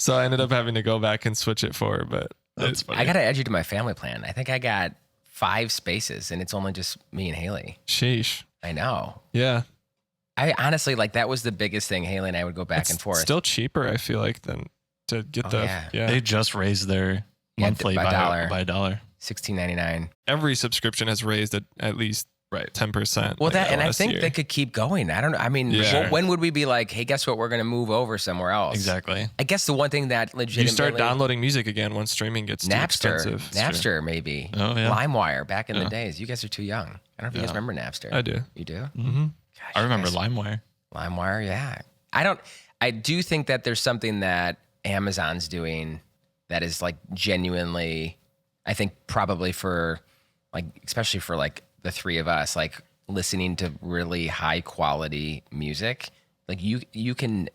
So I ended up having to go back and switch it for her, but That's funny. I got to add you to my family plan. I think I got 5 spaces and it's only just me and Haley. sheesh. I know. Yeah. I honestly, like, that was the biggest thing. Haley and I would go back It's and forth. still cheaper, I feel like, than to get yeah. They just raised their Yeah, monthly by $1. by $1. $16.99. Every subscription has raised at least Right. 10%. Well, like, that, the and I last think year. they could keep going. I don't know. I mean, Yeah. when would we be like, hey, guess what? We're going to move over somewhere else. Exactly. I guess the one thing that legitimately. You start downloading music again when streaming gets too expensive. Napster, maybe. Oh, yeah. LimeWire back in the Yeah. days. You guys are too young. I don't know if you guys remember Napster. I do. You do? Mm-hmm. Gosh, I you remember guys- LimeWire. LimeWire, yeah. I do think that there's something that Amazon's doing that is like genuinely, I think probably for like, especially for like the three of us, like listening to really high quality music, like you can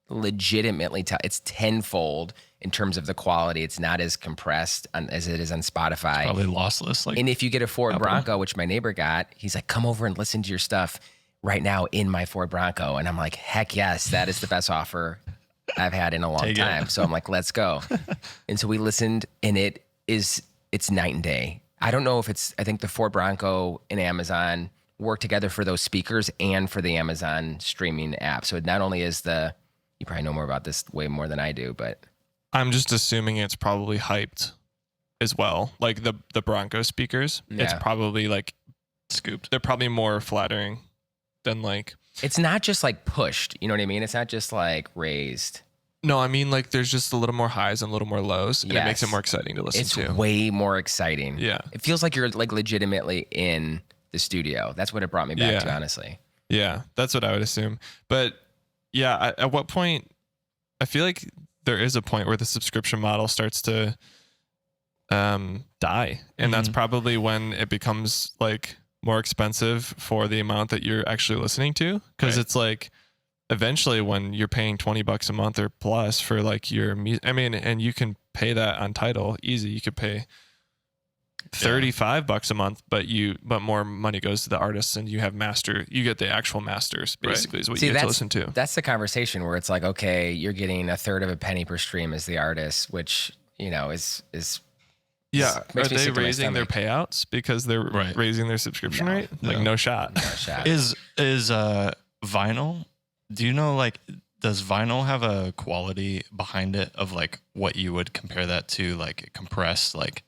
legitimately tell it's tenfold in terms of the quality. It's not as compressed as it is on Spotify. Probably lossless. Like, And if you get a Ford Apple. Bronco, which my neighbor got, he's like, come over and listen to your stuff right now in my Ford Bronco. And I'm like, heck yes, that is the best offer I've had in a long Take it. time. So I'm like, let's go. And so we listened, and it's night and day. I don't know if I think the Ford Bronco and Amazon work together for those speakers and for the Amazon streaming app. So it not only is you probably know more about this way more than I do, but I'm just assuming it's probably hyped as well. Like the Bronco speakers, it's Yeah. probably like scooped. they're probably more flattering than like. it's not just like pushed. You know what I mean? It's not just like raised. No, I mean like there's just a little more highs and a little more lows, and it makes it Yes. more exciting to listen It's to. way more exciting. Yeah. It feels like you're like legitimately in the studio. That's what it brought me back Yeah. to, honestly. Yeah, that's what I would assume. But yeah, at what point? I feel like there is a point where the subscription model starts to die, and that's probably when it becomes like more expensive for the amount that you're actually listening to. Because Right. it's like eventually when you're paying $20 a month or plus for like your music, I mean, and you can pay that on Tidal easy. You could pay $35 a month, but more money goes to the artists, and you get the actual masters basically is what you get to listen to. That's the conversation where it's like, okay, you're getting a third of a penny per stream as the artist, which, you know, is Yeah, makes are me they sick to my raising their stomach. payouts because they're Right. raising their subscription No. rate? Like no shot. no shot. Is vinyl? Do you know, like, does vinyl have a quality behind it of like what you would compare that to, like compressed like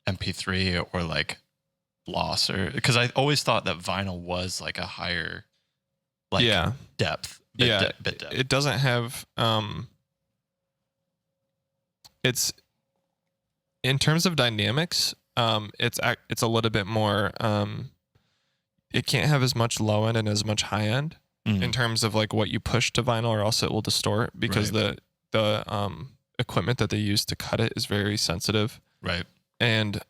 MP3 or like loss? Or because I always thought that vinyl was like a higher like Yeah. depth. Yeah, bit depth. it doesn't have it's in terms of dynamics, it's a little bit more it can't have as much low end and as much high end in terms of like what you push to vinyl, or else it will distort because the equipment that they use to cut it is very sensitive. Right. And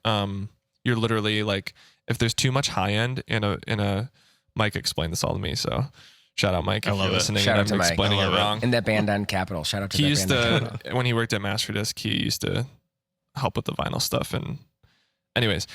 you're literally like, if there's too much high end in a Mike explained this all to me, so shout out Mike I if love you're it. listening. Shout and out to I'm Mike. explaining I it love it. wrong. And that band on Capitol. Shout out to He that used band on to Capitol. when he worked at Masterdisc, he used to help with the vinyl stuff. And anyways,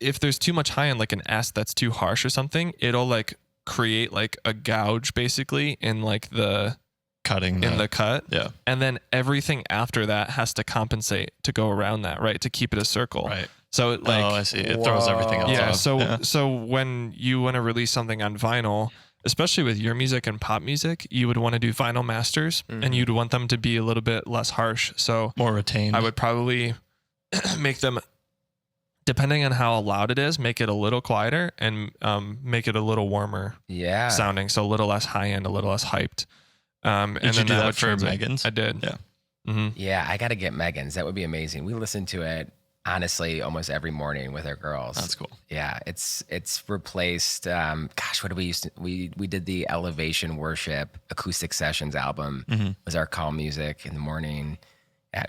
if there's too much high end, like an S that's too harsh or something, it'll like create like a gouge basically in like the Cutting in the cut. yeah. And then everything after that has to compensate to go around that, right? To keep it a circle. Right. So it like I see. It throws everything else yeah, off. so when you want to release something on vinyl, especially with your music and pop music, you would want to do vinyl masters, and you'd want them to be a little bit less harsh. So more retained. I would probably make them, depending on how loud it is, make it a little quieter and make it a little warmer Yeah. sounding, so a little less high end, a little less hyped. And Did you then do that would for translate. Megan's? I did. Yeah. Mm-hmm. Yeah, I got to get Megan's. That would be amazing. We listen to it honestly almost every morning with our girls. That's cool. Yeah, it's replaced. Gosh, what did we used to? We did the Elevation Worship Acoustic Sessions album. Was our calm music in the morning.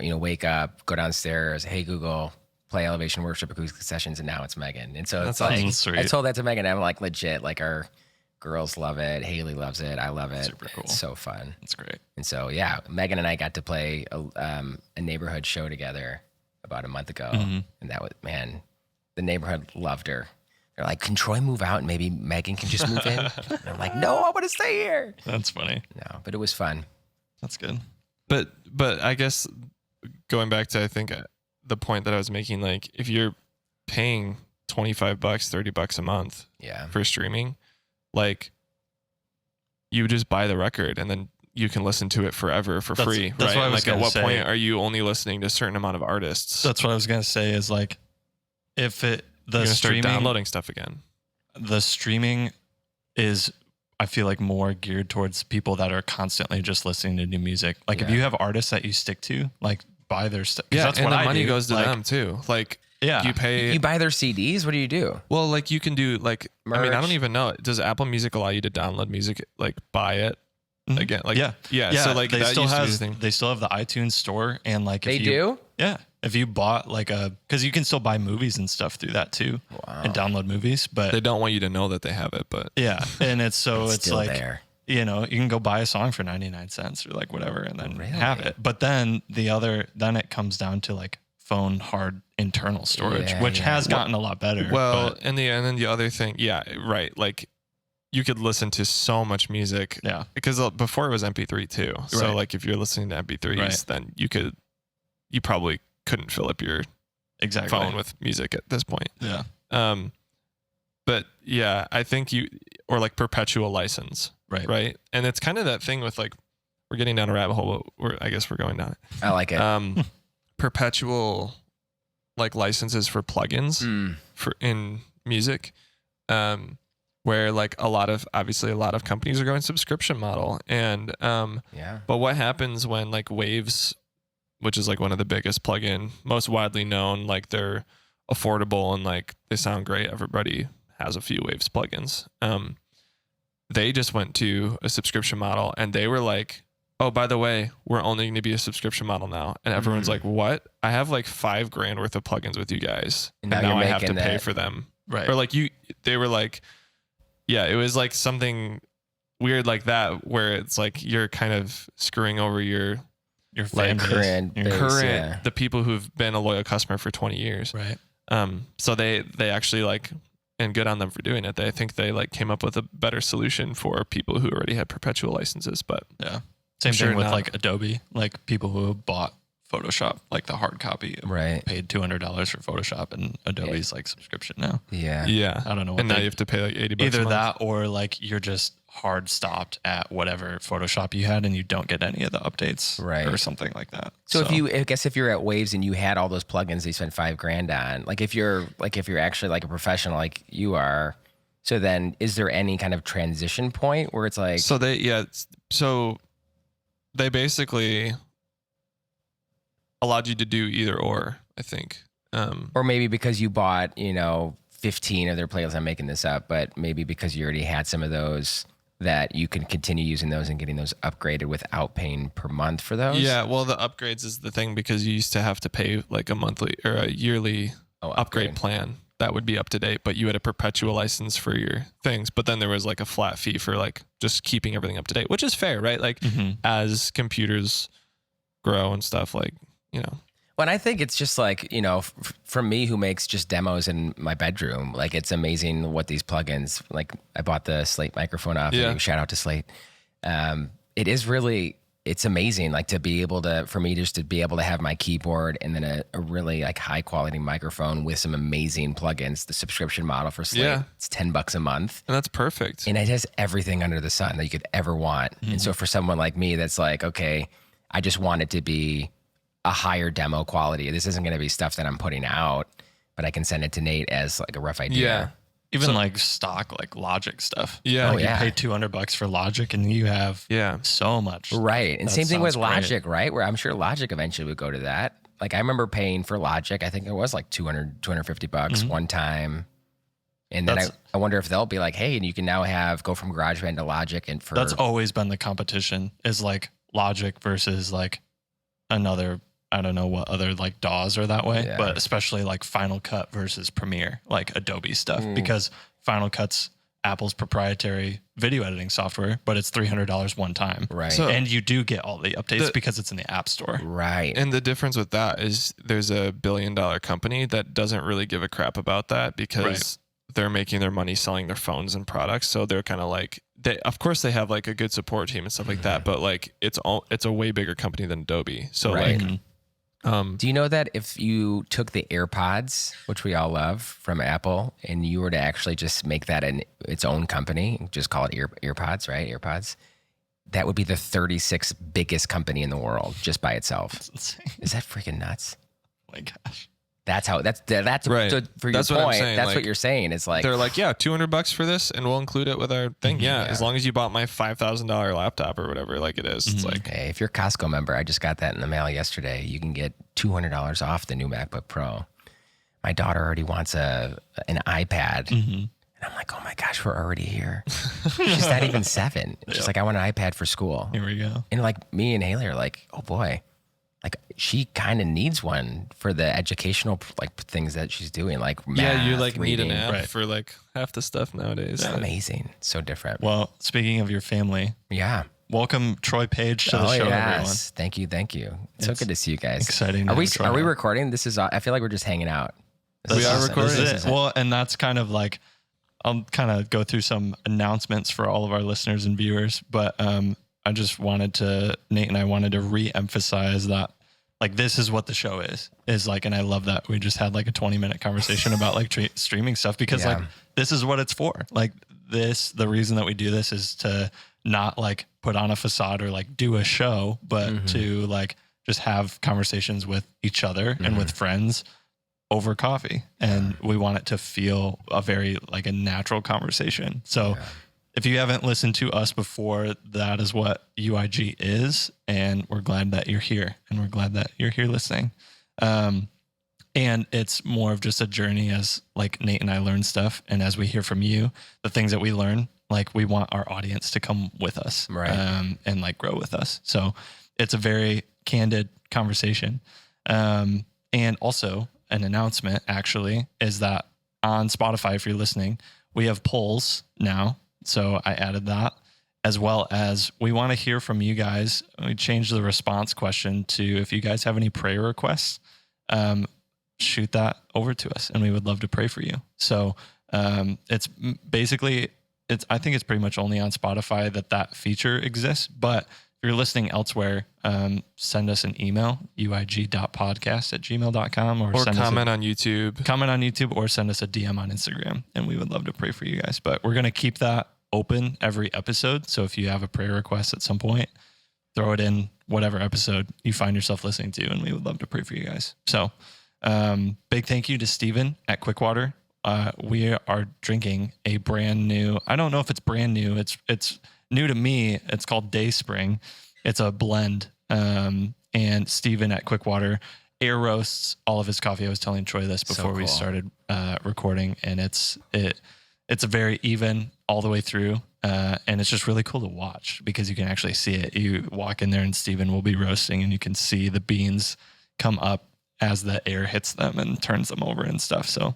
Wake up, go downstairs. Hey Google, play Elevation Worship Acoustic Sessions, and now it's Megan. And so it's That's like awesome. Sweet. I told that to Megan. I'm like legit. Like our girls love it. Haley loves it. I love it. Super cool. It's so fun. That's great. And so yeah, Megan and I got to play a neighborhood show together about a month ago, and that was, man, the neighborhood loved her. They're like, can Troy move out and maybe Megan can just move in? And I'm like, no, I want to stay here. That's funny. No, but it was fun. That's good. But I guess going back to, I think the point that I was making, like if you're paying $25, $30 a month for streaming, like you just buy the record and then you can listen to it forever for free. That's right? what I was like at what say. point are you only listening to a certain amount of artists? That's what I was going to say is like, if the streaming, start downloading stuff again. The streaming is, I feel like, more geared towards people that are constantly just listening to new music. Like if you have artists that you stick to, like buy their stuff. Yeah, that's and what the I money do. goes to like, them too. Like you buy their CDs. What do you do? Well, like you can do like, Merch. I mean, I don't even know. Does Apple Music allow you to download music, like buy it again? Like yeah. So like they that still used to be have the thing. they still have the iTunes store, and like They do? Yeah. If you bought like because you can still buy movies and stuff through that too, and download movies, but They don't want you to know that they have it, but yeah, and it's Still like there. you know, you can go buy a song for 99 cents or like whatever, and then have it. But then then it comes down to like phone hard internal storage, which has gotten a lot better. Well, but, and then the other thing, right, like you could listen to so much music, because before it was MP3 too. So like if you're listening to MP3s, then you probably couldn't fill up your phone with music at this point. Yeah. But yeah, I think or like perpetual license, right, and it's kind of that thing with like, we're getting down a rabbit hole, but I guess we're going down it. I like it. Perpetual like licenses for plugins for in music, where like a lot of companies are going subscription model, and but what happens when like Waves, which is like one of the biggest plugin, most widely known, like they're affordable and like they sound great, everybody has a few Waves plugins, they just went to a subscription model, and they were like, oh, by the way, we're only going to be a subscription model now. And everyone's like, what? I have like $5,000 worth of plugins with you guys, and now I have to pay for them. Right. Or like they were like, yeah, it was like something weird like that, where it's like you're kind of screwing over your fan current the people who've been a loyal customer for 20 years. Right. So they actually like, and good on them for doing it. I think they like came up with a better solution for people who already had perpetual licenses, but yeah. Same thing with like Adobe, like people who bought Photoshop, like the hard copy, paid $200 for Photoshop, and Adobe's like subscription now. Yeah. I don't know. And now you have to pay like $80. Either that, or like you're just hard stopped at whatever Photoshop you had, and you don't get any of the updates, or something like that. So if you're at Waves and you had all those plugins that you spent $5,000 on, like if you're actually like a professional like you are, so then is there any kind of transition point where it's like, so they basically allowed you to do either or, I think. Or maybe because you bought, 15 of their playlists, I'm making this up, but maybe because you already had some of those, that you can continue using those and getting those upgraded without paying per month for those. Yeah, well, the upgrades is the thing, because you used to have to pay like a monthly or a yearly upgrade plan that would be up to date, but you had a perpetual license for your things. But then there was like a flat fee for like just keeping everything up to date, which is fair, right? Like as computers grow and stuff, like, Well, and I think it's just like, for me who makes just demos in my bedroom, like it's amazing what these plugins, like I bought the Slate microphone off you. Shout out to Slate. It is really, it's amazing, like for me just to be able to have my keyboard and then a really like high quality microphone with some amazing plugins. The subscription model for Slate, it's $10 a month. And that's perfect. And it has everything under the sun that you could ever want. And so for someone like me, that's like, okay, I just want it to be a higher demo quality. This isn't going to be stuff that I'm putting out, but I can send it to Nate as like a rough idea. Yeah. Even like stock, like Logic stuff. Yeah. Like you pay $200 for Logic, and you have so much. Right. And same thing with Logic, right? Where I'm sure Logic eventually would go to that. Like I remember paying for Logic, I think it was like $250 one time. And then I wonder if they'll be like, hey, and you can now go from GarageBand to Logic. And that's always been the competition, is like Logic versus like another, I don't know what other like DAWs are that way, but especially like Final Cut versus Premiere, like Adobe stuff, because Final Cut's Apple's proprietary video editing software, but it's $300 one time. Right. So, and you do get all the updates because it's in the App Store. Right. And the difference with that is there's a $1 billion company that doesn't really give a crap about that, because they're making their money selling their phones and products. So they're kind of like, of course they have like a good support team and stuff like that, but like it's a way bigger company than Adobe. So Right. like, Do you know that if you took the AirPods, which we all love from Apple, and you were to actually just make that its own company, just call it AirPods, right? AirPods, that would be the 36th biggest company in the world just by itself. That's insane. Is that freaking nuts? Oh my gosh. That's Right. So for your That's what I'm point. saying, That's like, what you're saying. It's like they're like, yeah, $200 for this, and we'll include it with our thing. Yeah, Yeah. as long as you bought my $5,000 laptop or whatever, like it is. It's like, hey, if you're a Costco member, I just got that in the mail yesterday. You can get $200 off the new MacBook Pro. My daughter already wants an iPad. And I'm like, oh my gosh, we're already here. She's not even 7. She's like, I want an iPad for school. Here we go. And like me and Haley are like, oh boy, like she kind of needs one for the educational like things that she's doing. Like yeah, you math, like need an reading. app Right. for like half the stuff nowadays. It's amazing. So different. Well, speaking of your family, Yeah. welcome Troy Page to the show, everyone. Thank you. It's so good to see you guys. exciting to Are we have Troy are we on. recording? This is I feel like we're just hanging out. We are is- recording? this This is is it. it. Well, and that's kind of like, I'll kind of go through some announcements for all of our listeners and viewers, but I just Nate and I wanted to re-emphasize that like this is what the show is like, and I love that we just had like a 20-minute conversation about like streaming stuff because Yeah. like this is what it's for. Like the reason that we do this is to not like put on a facade or like do a show, but to like just have conversations with each other and with friends over coffee. And we want it to feel a very like a natural conversation. So if you haven't listened to us before, that is what UIG is. And we're glad that you're here, and we're glad that you're here listening. And it's more of just a journey as like Nate and I learn stuff. And as we hear from you, the things that we learn, like we want our audience to come with us, Right. and like grow with us. So it's a very candid conversation. And also an announcement actually is that on Spotify, if you're listening, we have polls now. So I added that, as well as we want to hear from you guys. We changed the response question to if you guys have any prayer requests, shoot that over to us and we would love to pray for you. So it's basically, I think it's pretty much only on Spotify that feature exists, but if you're listening elsewhere, send us an email, uig.podcast@gmail.com Or send comment on YouTube. comment on YouTube or send us a DM on Instagram, and we would love to pray for you guys. But we're going to keep that open every episode. So if you have a prayer request at some point, throw it in whatever episode you find yourself listening to, and we would love to pray for you guys. So big thank you to Steven at Quickwater. We are drinking a brand new, I don't know if it's brand new. It's new to me. It's called Day Spring. It's a blend. And Steven at Quickwater air roasts all of his coffee. I was telling Troy this before we cool. started recording, and it's a very even all the way through. And it's just really cool to watch because you can actually see it. You walk in there and Steven will be roasting, and you can see the beans come up as the air hits them and turns them over and stuff. So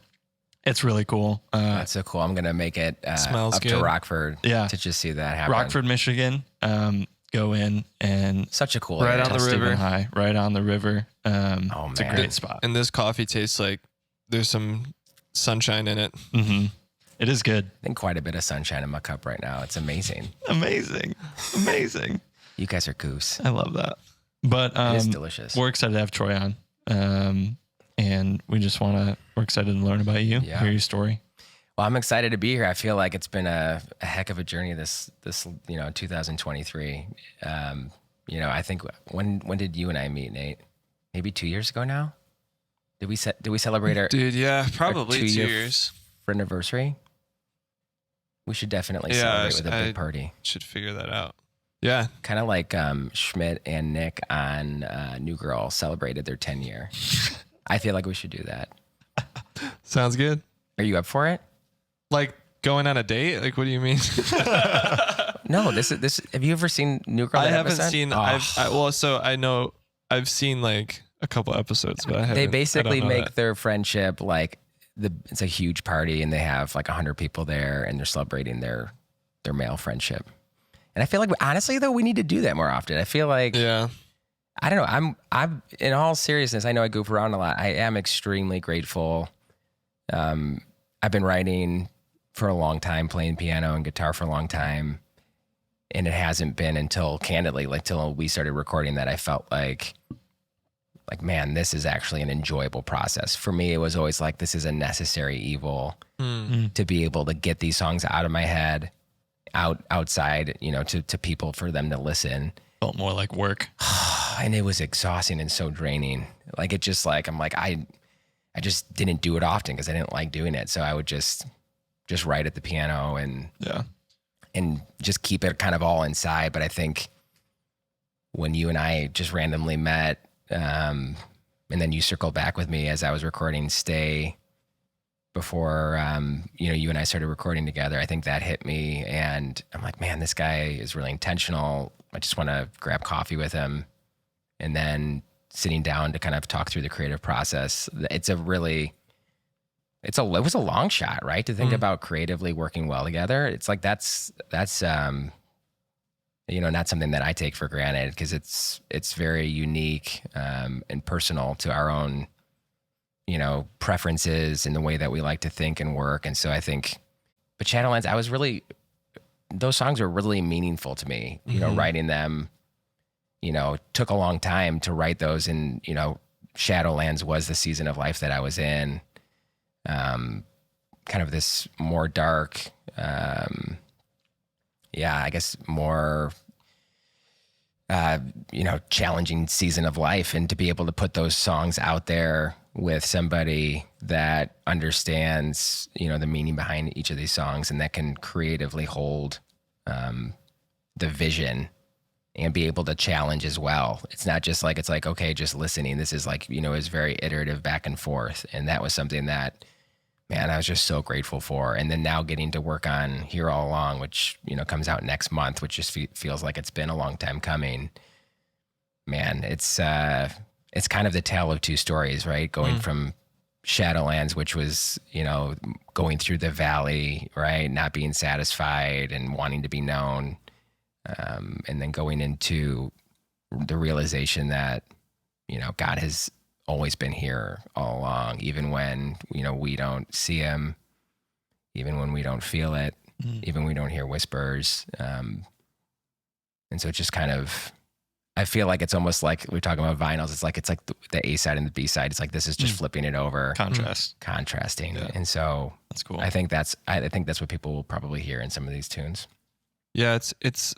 it's really cool. That's so cool. I'm gonna make it Smells up good. to Rockford. Yeah. To just see that happen. Rockford, Michigan. Go in and Such a cool Right area. on the tell Stephen river. hi, right on the river. Oh, It's a man. great spot. And this coffee tastes like there's some sunshine in it. Mm-hmm. It is good. I think quite a bit of sunshine in my cup right now. It's amazing. Amazing. Amazing. You guys are goose. I love that. But It is delicious. we're excited to have Troy on. And we're excited to learn about you, Yeah. hear your story. Well, I'm excited to be here. I feel like it's been a heck of a journey this 2023. I think when did you and I meet, Nate? Maybe 2 years ago now. Did we celebrate our Dude, yeah, probably 2 2-year years. anniversary? We should definitely Yeah, celebrate with a big party. Should figure that out. Yeah. Kind of like Schmidt and Nick on New Girl celebrated their 10 year. I feel like we should do that. Sounds good. Are you up for it? Like going on a date? Like, what do you mean? No, this. Have you ever seen New Girl? I that haven't episode? seen. Oh. So I know I've seen like a couple episodes, but I haven't. They I basically don't know make that. their friendship like it's a huge party, and they have like 100 people there, and they're celebrating their male friendship. And I feel like honestly though, we need to do that more often. I feel like Yeah. I don't know. I'm in all seriousness. I know I goof around a lot. I am extremely grateful. I've been writing for a long time, playing piano and guitar for a long time. And it hasn't been until candidly, like till we started recording that I felt like, man, this is actually an enjoyable process. For me, it was always like, this is a necessary evil to be able to get these songs out of my head, outside, to people for them to listen. Felt more like work. And it was exhausting and so draining. Like, it just like, I'm like, I just didn't do it often because I didn't like doing it. So I would just write at the piano and just keep it kind of all inside. But I think when you and I just randomly met, and then you circled back with me as I was recording Stay before, you and I started recording together, I think that hit me. And I'm like, man, this guy is really intentional. I just want to grab coffee with him. And then sitting down to kind of talk through the creative process. It was a long shot, right? To think about creatively working well together. It's like, that's not something that I take for granted, because it's very unique, and personal to our own, preferences and the way that we like to think and work. And so I think, but Shadowlands, those songs were really meaningful to me, writing them, took a long time to write those. And, Shadowlands was the season of life that I was in. Kind of this more dark, I guess more, challenging season of life. And to be able to put those songs out there with somebody that understands, the meaning behind each of these songs, and that can creatively hold, the vision and be able to challenge as well. It's not just like, okay, just listening. This is like, it's very iterative back and forth. And that was something that, man, I was just so grateful for. And then now getting to work on Here All Along, which, comes out next month, which just feels like it's been a long time coming. Man, it's kind of the tale of two stories, right? Going from Shadowlands, which was, going through the valley, right? Not being satisfied and wanting to be known. And then going into the realization that, God has always been here all along, even when, we don't see him, even when we don't feel it, even when we don't hear whispers. And so it's just kind of, I feel like it's almost like we're talking about vinyls. It's like the A side and the B side. It's like, this is just flipping it over, contrasting. Yeah. And so that's cool. I think that's what people will probably hear in some of these tunes. Yeah. It's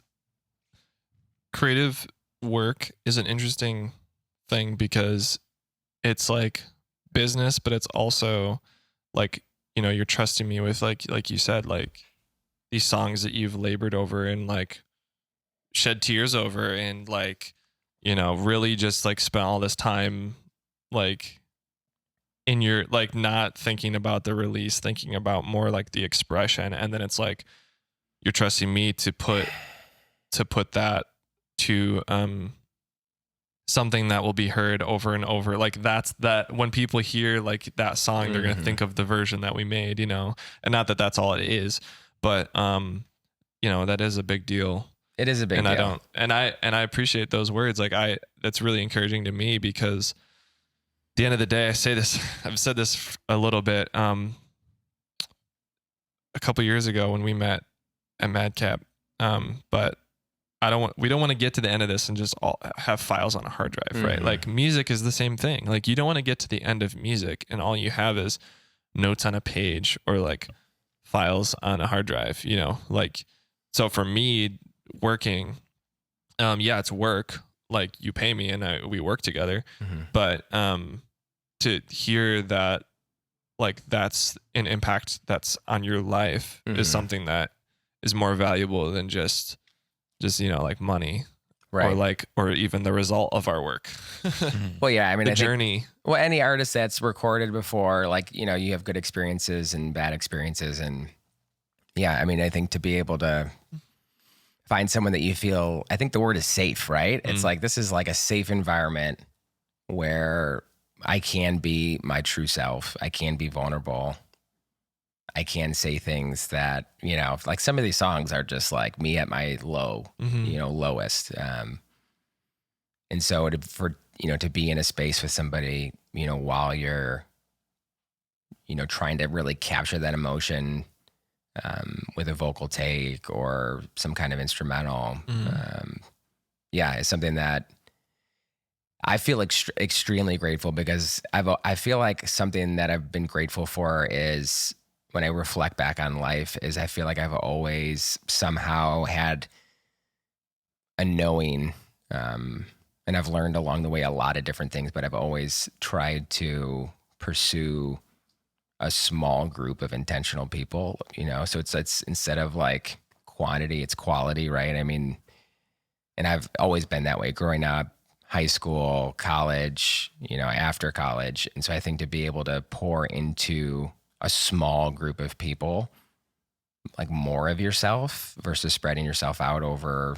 creative work is an interesting thing, because it's like business, but it's also like, you're trusting me with like you said, like these songs that you've labored over and like shed tears over, and like, really just like spent all this time like in your, like, not thinking about the release, thinking about more like the expression. And then it's like, you're trusting me to put that to, something that will be heard over and over. Like that when people hear like that song, they're going to think of the version that we made, and not that that's all it is, but, that is a big deal. It is a big deal. I appreciate those words. Like that's really encouraging to me, because at the end of the day, I've said this a little bit, a couple years ago when we met at Madcap. But we don't want to get to the end of this and just all have files on a hard drive, right? Like music is the same thing. Like you don't want to get to the end of music and all you have is notes on a page or like files on a hard drive, like, so for me working, it's work, like you pay me and we work together, but, to hear that, like that's an impact that's on your life is something that is more valuable than just like money, right? Or even the result of our work. Well, yeah, I mean, the journey. Well, any artist that's recorded before, like, you have good experiences and bad experiences. And yeah, I mean, I think to be able to find someone that you feel, I think the word is safe, right? It's like, this is like a safe environment where I can be my true self. I can be vulnerable. I can say things that, like some of these songs are just like me at my low, lowest. And so to be in a space with somebody, while you're, trying to really capture that emotion, with a vocal take or some kind of instrumental. Yeah, it's something that I feel extremely grateful, because I feel like something that I've been grateful for is, when I reflect back on life, is I feel like I've always somehow had a knowing, and I've learned along the way a lot of different things, but I've always tried to pursue a small group of intentional people, so it's instead of like quantity, it's quality, right? I mean, and I've always been that way growing up, high school, college, after college. And so I think to be able to pour into a small group of people, like more of yourself versus spreading yourself out over,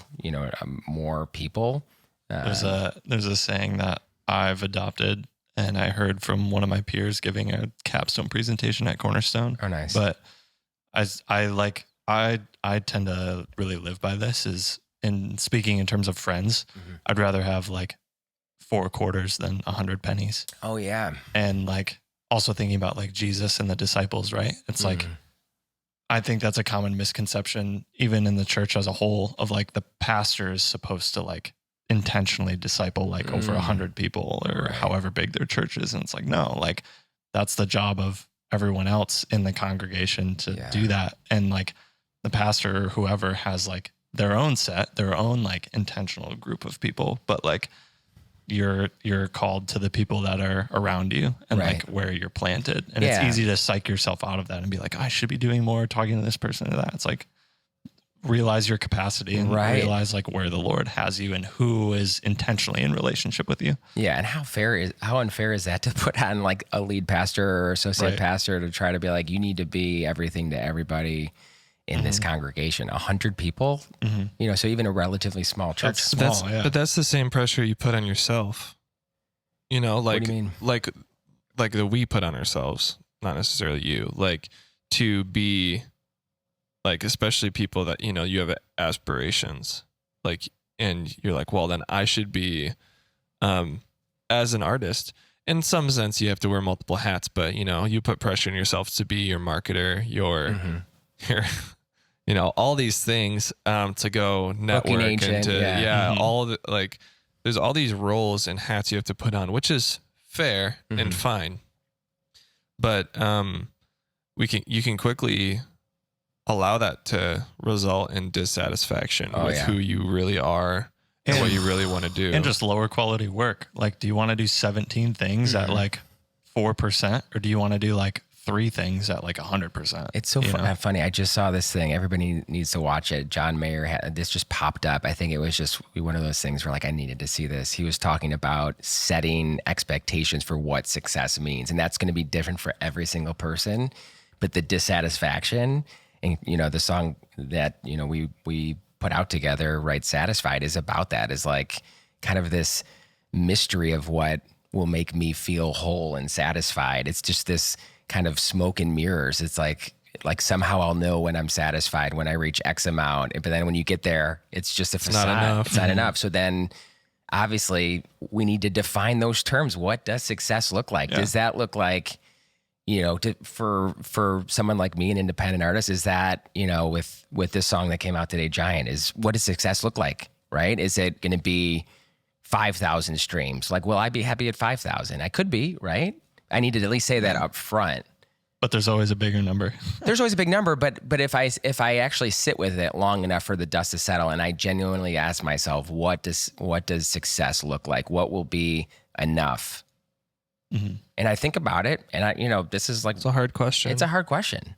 more people. There's a saying that I've adopted, and I heard from one of my peers giving a capstone presentation at Cornerstone. Oh, nice. But I tend to really live by this, is in speaking in terms of friends. I'd rather have like 4 quarters than 100 pennies. Oh yeah. And like also thinking about like Jesus and the disciples, right? It's like, I think that's a common misconception, even in the church as a whole, of like the pastor is supposed to like intentionally disciple like over 100 people or however big their church is. And it's like, no, like that's the job of everyone else in the congregation to do that. And like the pastor or whoever has like their own like intentional group of people, but like you're called to the people that are around you and like where you're planted. And it's easy to psych yourself out of that and be like, I should be doing more, talking to this person or that. It's like, realize your capacity and realize like where the Lord has you and who is intentionally in relationship with you. Yeah. And how unfair is that to put on like a lead pastor or associate pastor to try to be like, you need to be everything to everybody in this congregation, 100 people, so even a relatively small church. But that's the same pressure you put on yourself, like, what do you mean? like that we put on ourselves, not necessarily you, like to be like, especially people that, you have aspirations, like, and you're like, well, then I should be, as an artist, in some sense, you have to wear multiple hats, but you put pressure on yourself to be your marketer, your all these things, to go network agent, and to, all the, like, there's all these roles and hats you have to put on, which is fair and fine. But, you can quickly allow that to result in dissatisfaction with who you really are and what you really want to do. And just lower quality work. Like, do you want to do 17 things at like 4%, or do you want to do like 3 things at like 100%? It's so funny. I just saw this thing. Everybody needs to watch it. John Mayer this just popped up. I think it was just one of those things where like I needed to see this. He was talking about setting expectations for what success means, and that's going to be different for every single person. But the dissatisfaction, and the song that we put out together, Right Satisfied, is about that. Is like kind of this mystery of what will make me feel whole and satisfied. It's just this kind of smoke and mirrors. It's like somehow I'll know when I'm satisfied when I reach X amount. But then when you get there, it's just a facade. Not enough. It's not enough. So then obviously we need to define those terms. What does success look like? Does that look like, for someone like me, an independent artist, is that, with this song that came out today, Giant, is what does success look like, right? Is it going to be 5,000 streams? Like, will I be happy at 5,000? I could be, right? I need to at least say that up front. But there's always a bigger number. There's always a big number, but if I actually sit with it long enough for the dust to settle, and I genuinely ask myself, what does success look like? What will be enough? And I think about it, and this is like, it's a hard question. It's a hard question.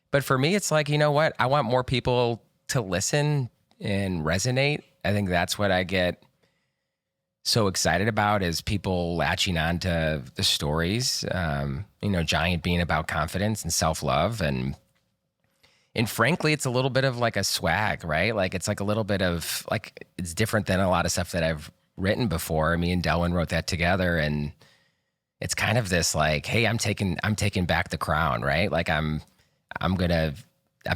But for me, it's like, you know what? I want more people to listen and resonate. I think that's what I get so excited about, is people latching on to the stories. Giant being about confidence and self-love, and frankly, it's a little bit of like a swag, right? Like it's like a little bit of like, it's different than a lot of stuff that I've written before. Me and Delwyn wrote that together, and it's kind of this like, hey, I'm taking back the crown, right? Like I'm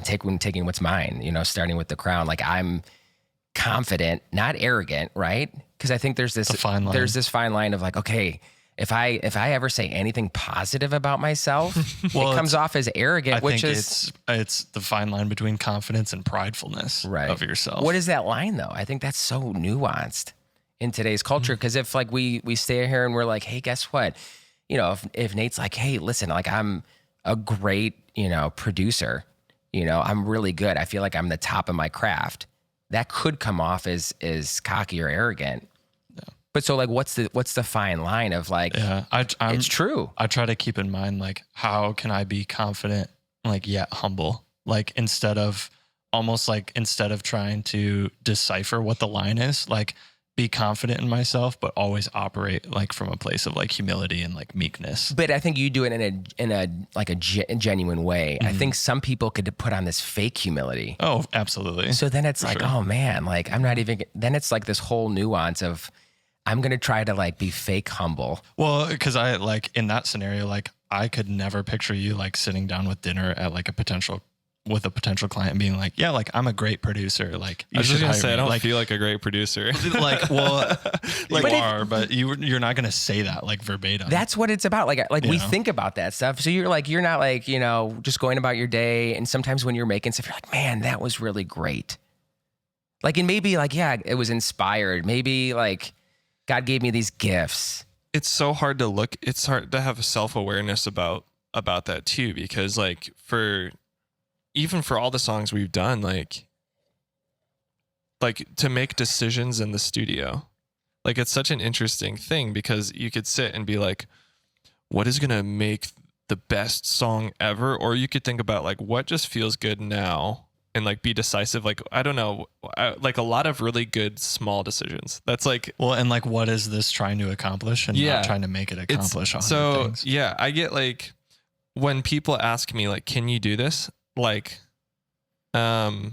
taking what's mine, starting with the crown. Like I'm confident, not arrogant, right? Because I think there's this fine line of like, okay, if I ever say anything positive about myself, Well, it comes off as arrogant, I which think is it's the fine line between confidence and pridefulness of yourself. What is that line though? I think that's so nuanced in today's culture. Because if like we stay here and we're like, hey, guess what? You know, if Nate's like, hey, listen, like I'm a great, you know, producer, you know, I'm really good. I feel like I'm the top of my craft. That could come off as cocky or arrogant. But so like, what's the fine line of like, it's true. I try to keep in mind, like, how can I be confident, like, yet humble? Like, instead of trying to decipher what the line is, like, be confident in myself, but always operate like from a place of like humility and like meekness. But I think you do it in a genuine way. I think some people could put on this fake humility. Oh, absolutely. So then it's like, oh man, like I'm not even, then it's like this whole nuance of, I'm going to try to like be fake humble. Well, because I like in that scenario, like I could never picture you like sitting down with dinner at like a potential client and being like, yeah, like I'm a great producer. Like I was just gonna say, I don't like, feel like a great producer. Like, well, like you are, but you're not going to say that like verbatim. That's what it's about. Like we think about that stuff. So you're not like, you know, just going about your day. And sometimes when you're making stuff, you're like, man, that was really great. Like, and maybe like, yeah, it was inspired. Maybe like, God gave me these gifts. It's so hard to look. It's hard to have self-awareness about that too, because like even for all the songs we've done, like to make decisions in the studio, like it's such an interesting thing because you could sit and be like, what is going to make the best song ever? Or you could think about like, what just feels good now? And like be decisive. Like, I don't know, like a lot of really good small decisions. That's like, well, and like, what is this trying to accomplish and not trying to make it accomplish? So things. Yeah, I get like when people ask me like, can you do this? Like, sometimes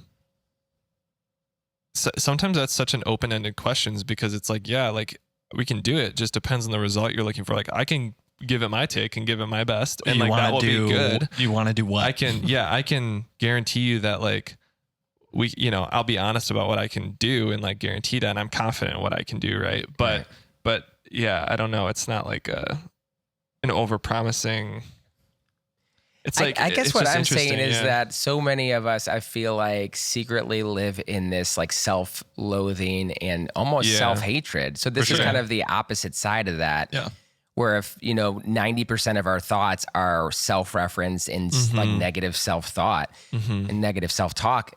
that's such an open-ended questions because it's like, yeah, like we can do it. Just depends on the result you're looking for. Like I can give it my take and give it my best. And like that will be good. You want to do what? I can guarantee you that like I'll be honest about what I can do and like guarantee that, and I'm confident in what I can do. Right. But yeah, I don't know. It's not like an overpromising. It's like, I guess it's what just I'm saying is yeah. that so many of us, I feel like secretly live in this like self-loathing and almost self-hatred. So this is kind of the opposite side of that. Yeah. Where if, 90% of our thoughts are self-referenced and like negative self-thought and negative self-talk,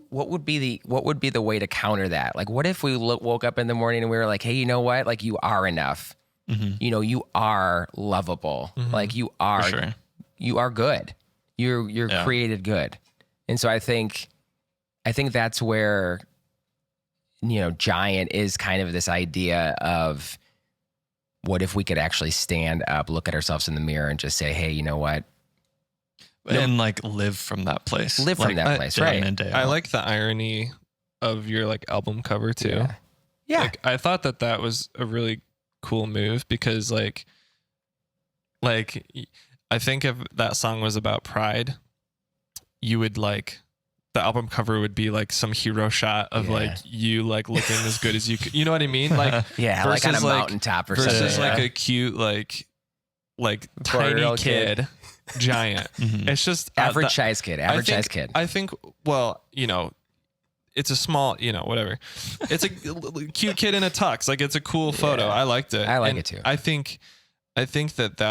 what would be the way to counter that? Like, what if we woke up in the morning and we were like, hey, you know what? Like, you are enough. You are lovable. Like, you are good. You're created good. And so I think that's where, Giant is kind of this idea of, what if we could actually stand up, look at ourselves in the mirror and just say, hey, you know what? And like live from that place. Live from that place, right? I like the irony of your like album cover too. Yeah. Like I thought that was a really cool move because like I think if that song was about pride, you would like the album cover would be like some hero shot of like you like looking as good as you could. You know what I mean? Like like on a mountaintop or something. Versus like a cute like tiny kid, giant. It's just average size kid. I think it's a small, whatever. It's a cute kid in a tux. Like it's a cool photo. I liked it. I like it too. I think that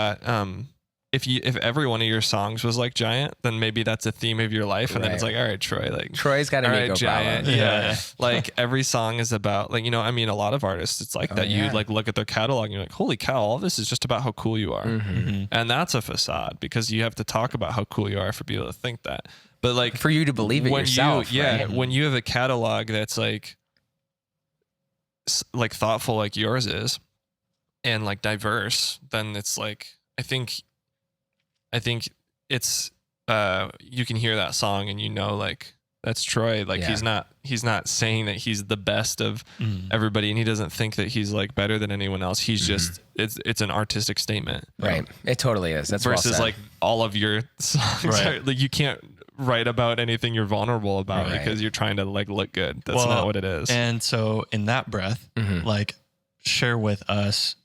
if every one of your songs was like Giant, then maybe that's a theme of your life. And then it's like, all right, Troy, like Troy's got an ego Giant. problem. Yeah. Like every song is about like, a lot of artists, it's like you like look at their catalog and you're like, holy cow, all this is just about how cool you are. And that's a facade because you have to talk about how cool you are for people to think that. But like for you to believe it yourself. When you have a catalog that's like thoughtful like yours is and like diverse, then it's like, I think it's you can hear that song and like that's Troy. Like he's not saying that he's the best of everybody and he doesn't think that he's like better than anyone else. He's just it's an artistic statement. Right. It totally is. That's versus well said. like all of your songs are, like you can't write about anything you're vulnerable about because you're trying to like look good. That's not what it is. And so in that breath, like share with us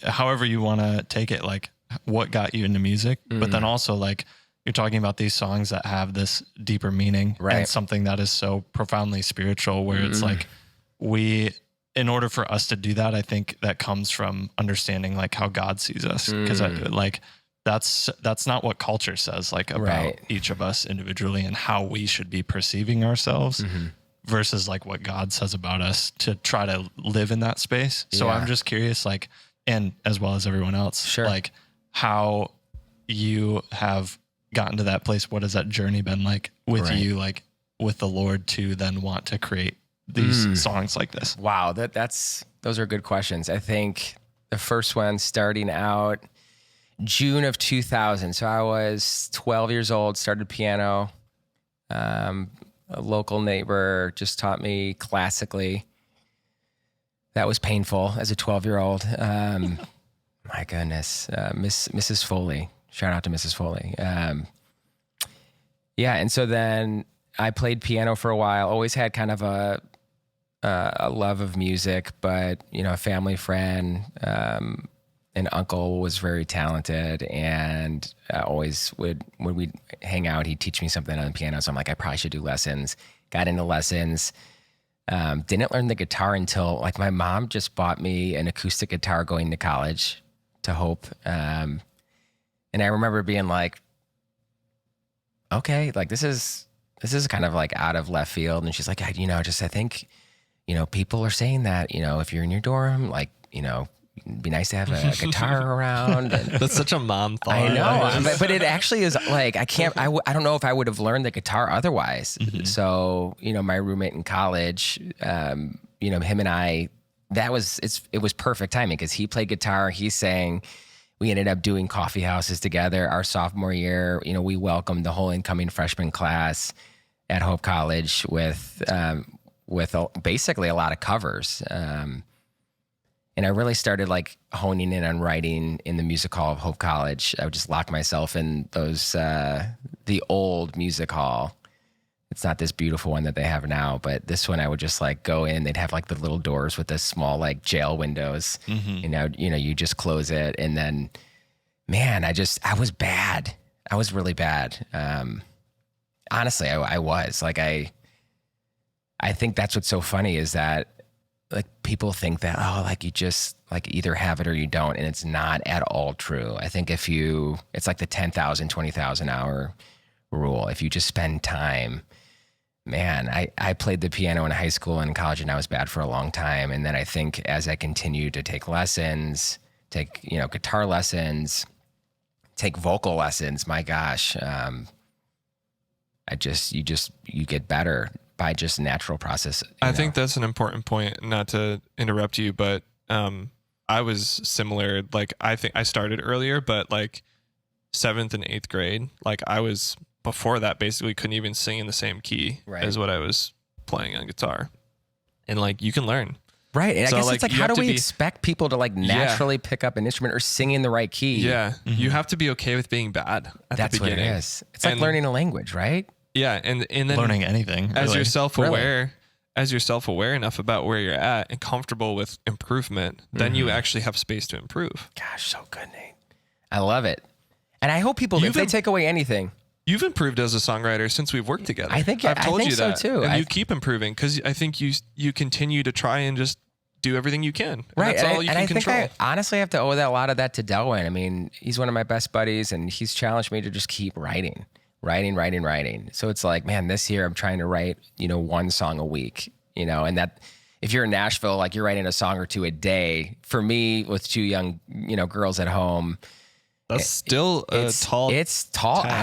however you want to take it, like what got you into music, but then also like you're talking about these songs that have this deeper meaning and something that is so profoundly spiritual where it's like in order for us to do that, I think that comes from understanding like how God sees us. Cause like that's not what culture says like about each of us individually and how we should be perceiving ourselves versus like what God says about us to try to live in that space. So I'm just curious, like, and as well as everyone else, like how you have gotten to that place. What has that journey been like with you, like with the Lord to then want to create these songs like this? Wow. Those are good questions. I think the first one starting out June of 2000. So I was 12 years old, started piano. A local neighbor just taught me classically. That was painful as a 12-year-old. My goodness. Mrs. Foley. Shout out to Mrs. Foley. And so then I played piano for a while, always had kind of a love of music, but, a family friend, an uncle was very talented and always when we'd hang out, he'd teach me something on the piano. So I'm like, I probably should do lessons. Got into lessons. Didn't learn the guitar until like my mom just bought me an acoustic guitar going to college to Hope. And I remember being like, okay, like this is kind of like out of left field. And she's like, I think, people are saying that, if you're in your dorm, like, it'd be nice to have a guitar around. And that's such a mom thought. I know, but it actually is like, I don't know if I would have learned the guitar otherwise. So, my roommate in college, him and I, it was perfect timing because he played guitar, he sang. We ended up doing coffee houses together. Our sophomore year, we welcomed the whole incoming freshman class at Hope College with basically a lot of covers. And I really started like honing in on writing in the music hall of Hope College. I would just lock myself in those, the old music hall. It's not this beautiful one that they have now, but this one I would just like go in. They'd have like the little doors with the small like jail windows. You just close it. And then, man, I was bad. I was really bad. Honestly, I was like, I think that's what's so funny is that like people think that, like you just like either have it or you don't. And it's not at all true. I think it's like the 10,000, 20,000 hour rule. If you just spend time, man, I played the piano in high school and college and I was bad for a long time. And then I think as I continued to take lessons, guitar lessons, take vocal lessons, my gosh, you get better by just natural process. I think that's an important point, not to interrupt you, but I was similar. Like, I think I started earlier, but like 7th and 8th grade, like I was before that basically couldn't even sing in the same key as what I was playing on guitar. And like, you can learn. Right. And so I guess it's like, how do we expect people to like naturally pick up an instrument or sing in the right key? Yeah. You have to be okay with being bad at the beginning. That's what it is. It's like learning a language, right? Yeah. And then learning anything. As you're self-aware, as you're self-aware enough about where you're at and comfortable with improvement, then you actually have space to improve. Gosh, so good, Nate. I love it. And I hope people, if they take away anything. You've improved as a songwriter since we've worked together. I've told you that. So too. And you keep improving because I think you continue to try and just do everything you can. And right. That's all you can control. Think I honestly have to owe a lot of that to Delwyn. I mean, he's one of my best buddies and he's challenged me to just keep writing. So it's like, man, this year I'm trying to write, one song a week, and that if you're in Nashville, like you're writing a song or two a day. For me, with two young, girls at home, that's still tall. It's tall. Task.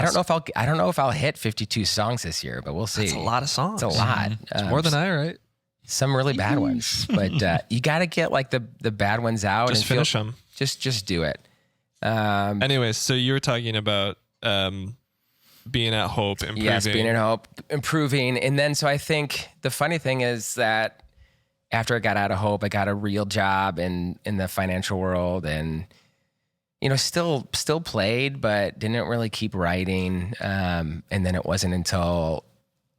I don't know if I'll hit 52 songs this year, but we'll see. It's a lot of songs. It's a lot. It's more than I write. Some really bad ones, but you got to get like the bad ones out. Just finish them. Just do it. Anyways, so you were talking about being at Hope, improving. Yes, being at Hope, improving. And then, so I think the funny thing is that after I got out of Hope, I got a real job in the financial world and, still played, but didn't really keep writing. And then it wasn't until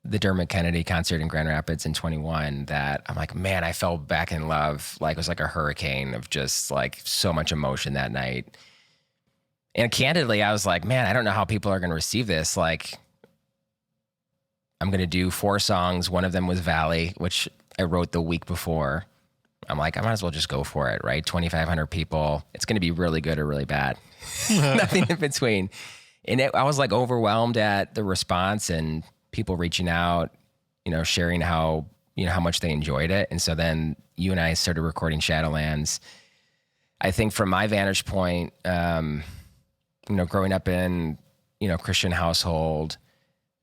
the Dermot Kennedy concert in Grand Rapids in 21 that I'm like, man, I fell back in love. Like it was like a hurricane of just like so much emotion that night. And candidly, I was like, man, I don't know how people are going to receive this. Like, I'm going to do 4 songs. One of them was Valley, which I wrote the week before. I'm like, I might as well just go for it, right? 2,500 people. It's going to be really good or really bad. Nothing in between. And I was like overwhelmed at the response and people reaching out, sharing how much they enjoyed it. And so then you and I started recording Shadowlands. I think from my vantage point, growing up in, Christian household,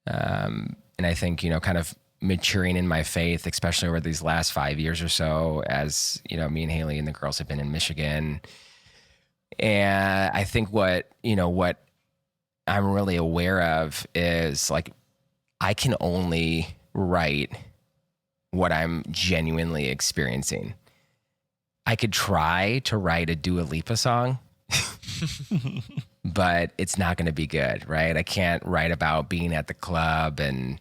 and I think, kind of maturing in my faith, especially over these last 5 years or so, as, me and Haley and the girls have been in Michigan. And I think what I'm really aware of is like, I can only write what I'm genuinely experiencing. I could try to write a Dua Lipa song, but it's not going to be good, right? I can't write about being at the club and,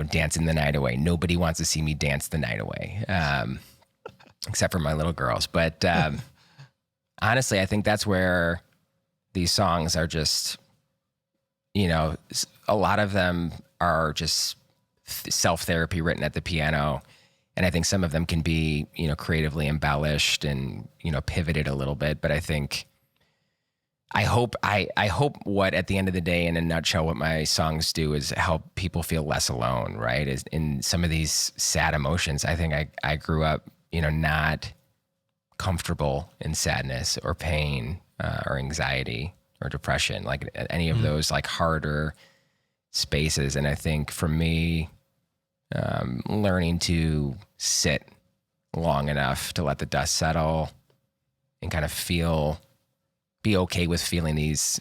dancing the night away. Nobody wants to see me dance the night away, except for my little girls. But honestly, I think that's where these songs are just, a lot of them are just self-therapy written at the piano. And I think some of them can be, creatively embellished and, pivoted a little bit. But I hope what at the end of the day, in a nutshell, what my songs do is help people feel less alone, right? Is in some of these sad emotions. I think I grew up, not comfortable in sadness or pain or anxiety or depression, like any of those like harder spaces. And I think for me, learning to sit long enough to let the dust settle and kind of be okay with feeling these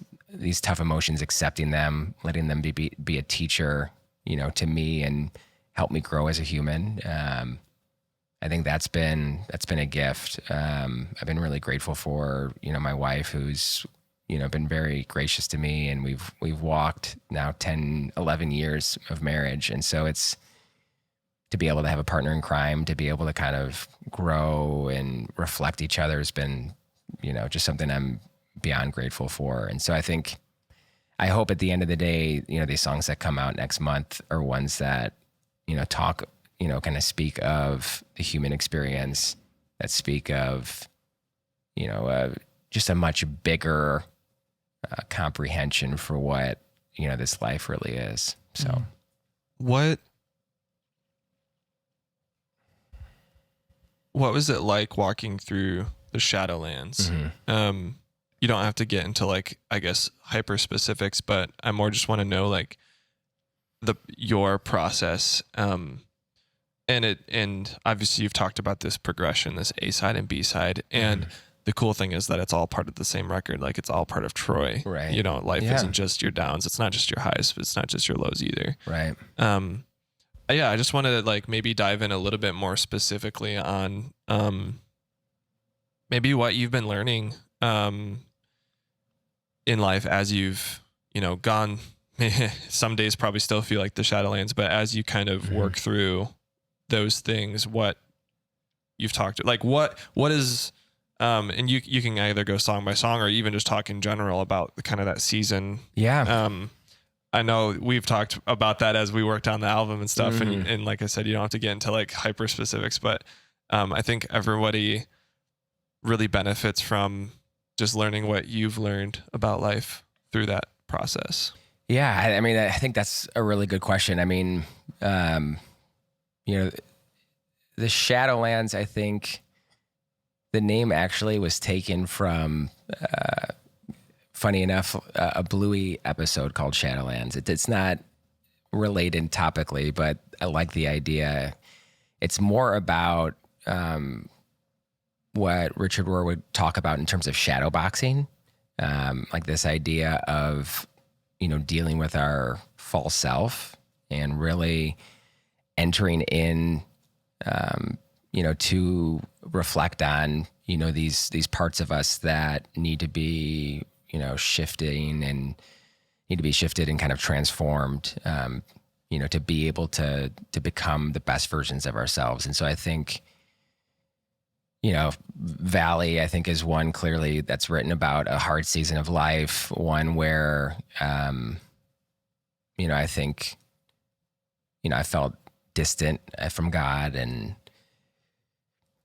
tough emotions, accepting them, letting them be a teacher, to me and help me grow as a human. I think that's been a gift. I've been really grateful for, my wife who's, been very gracious to me, and we've walked now 10, 11 years of marriage. And so it's to be able to have a partner in crime, to be able to kind of grow and reflect each other has been, just something I'm beyond grateful for. And so I hope at the end of the day, these songs that come out next month are ones that, talk, kind of speak of the human experience, that speak of, just a much bigger comprehension for what, this life really is. So what was it like walking through the Shadowlands? Mm-hmm. You don't have to get into like, I guess, hyper specifics, but I more just want to know like your process. And obviously you've talked about this progression, this A side and B side. And the cool thing is that it's all part of the same record. Like it's all part of Troy, right? Life isn't just your downs. It's not just your highs, but it's not just your lows either. Right. Yeah, I just wanted to like maybe dive in a little bit more specifically on, maybe what you've been learning, in life as you've, gone. Some days probably still feel like the Shadowlands, but as you kind of work through those things, what you've talked, like what is, and you can either go song by song or even just talk in general about kind of that season. Yeah. I know we've talked about that as we worked on the album and stuff. And like I said, you don't have to get into like hyper specifics, but I think everybody really benefits from just learning what you've learned about life through that process. Yeah. I mean, I think that's a really good question. I mean, the Shadowlands, I think the name actually was taken from, funny enough, a Bluey episode called Shadowlands. It's not related topically, but I like the idea. It's more about what Richard Rohr would talk about in terms of shadow boxing, like this idea of, dealing with our false self and really entering in, to reflect on, these parts of us that need to be, shifting and need to be shifted and kind of transformed. to be able to become the best versions of ourselves. And so I think, Valley, I think, is one clearly that's written about a hard season of life, one where, I think, I felt distant from God and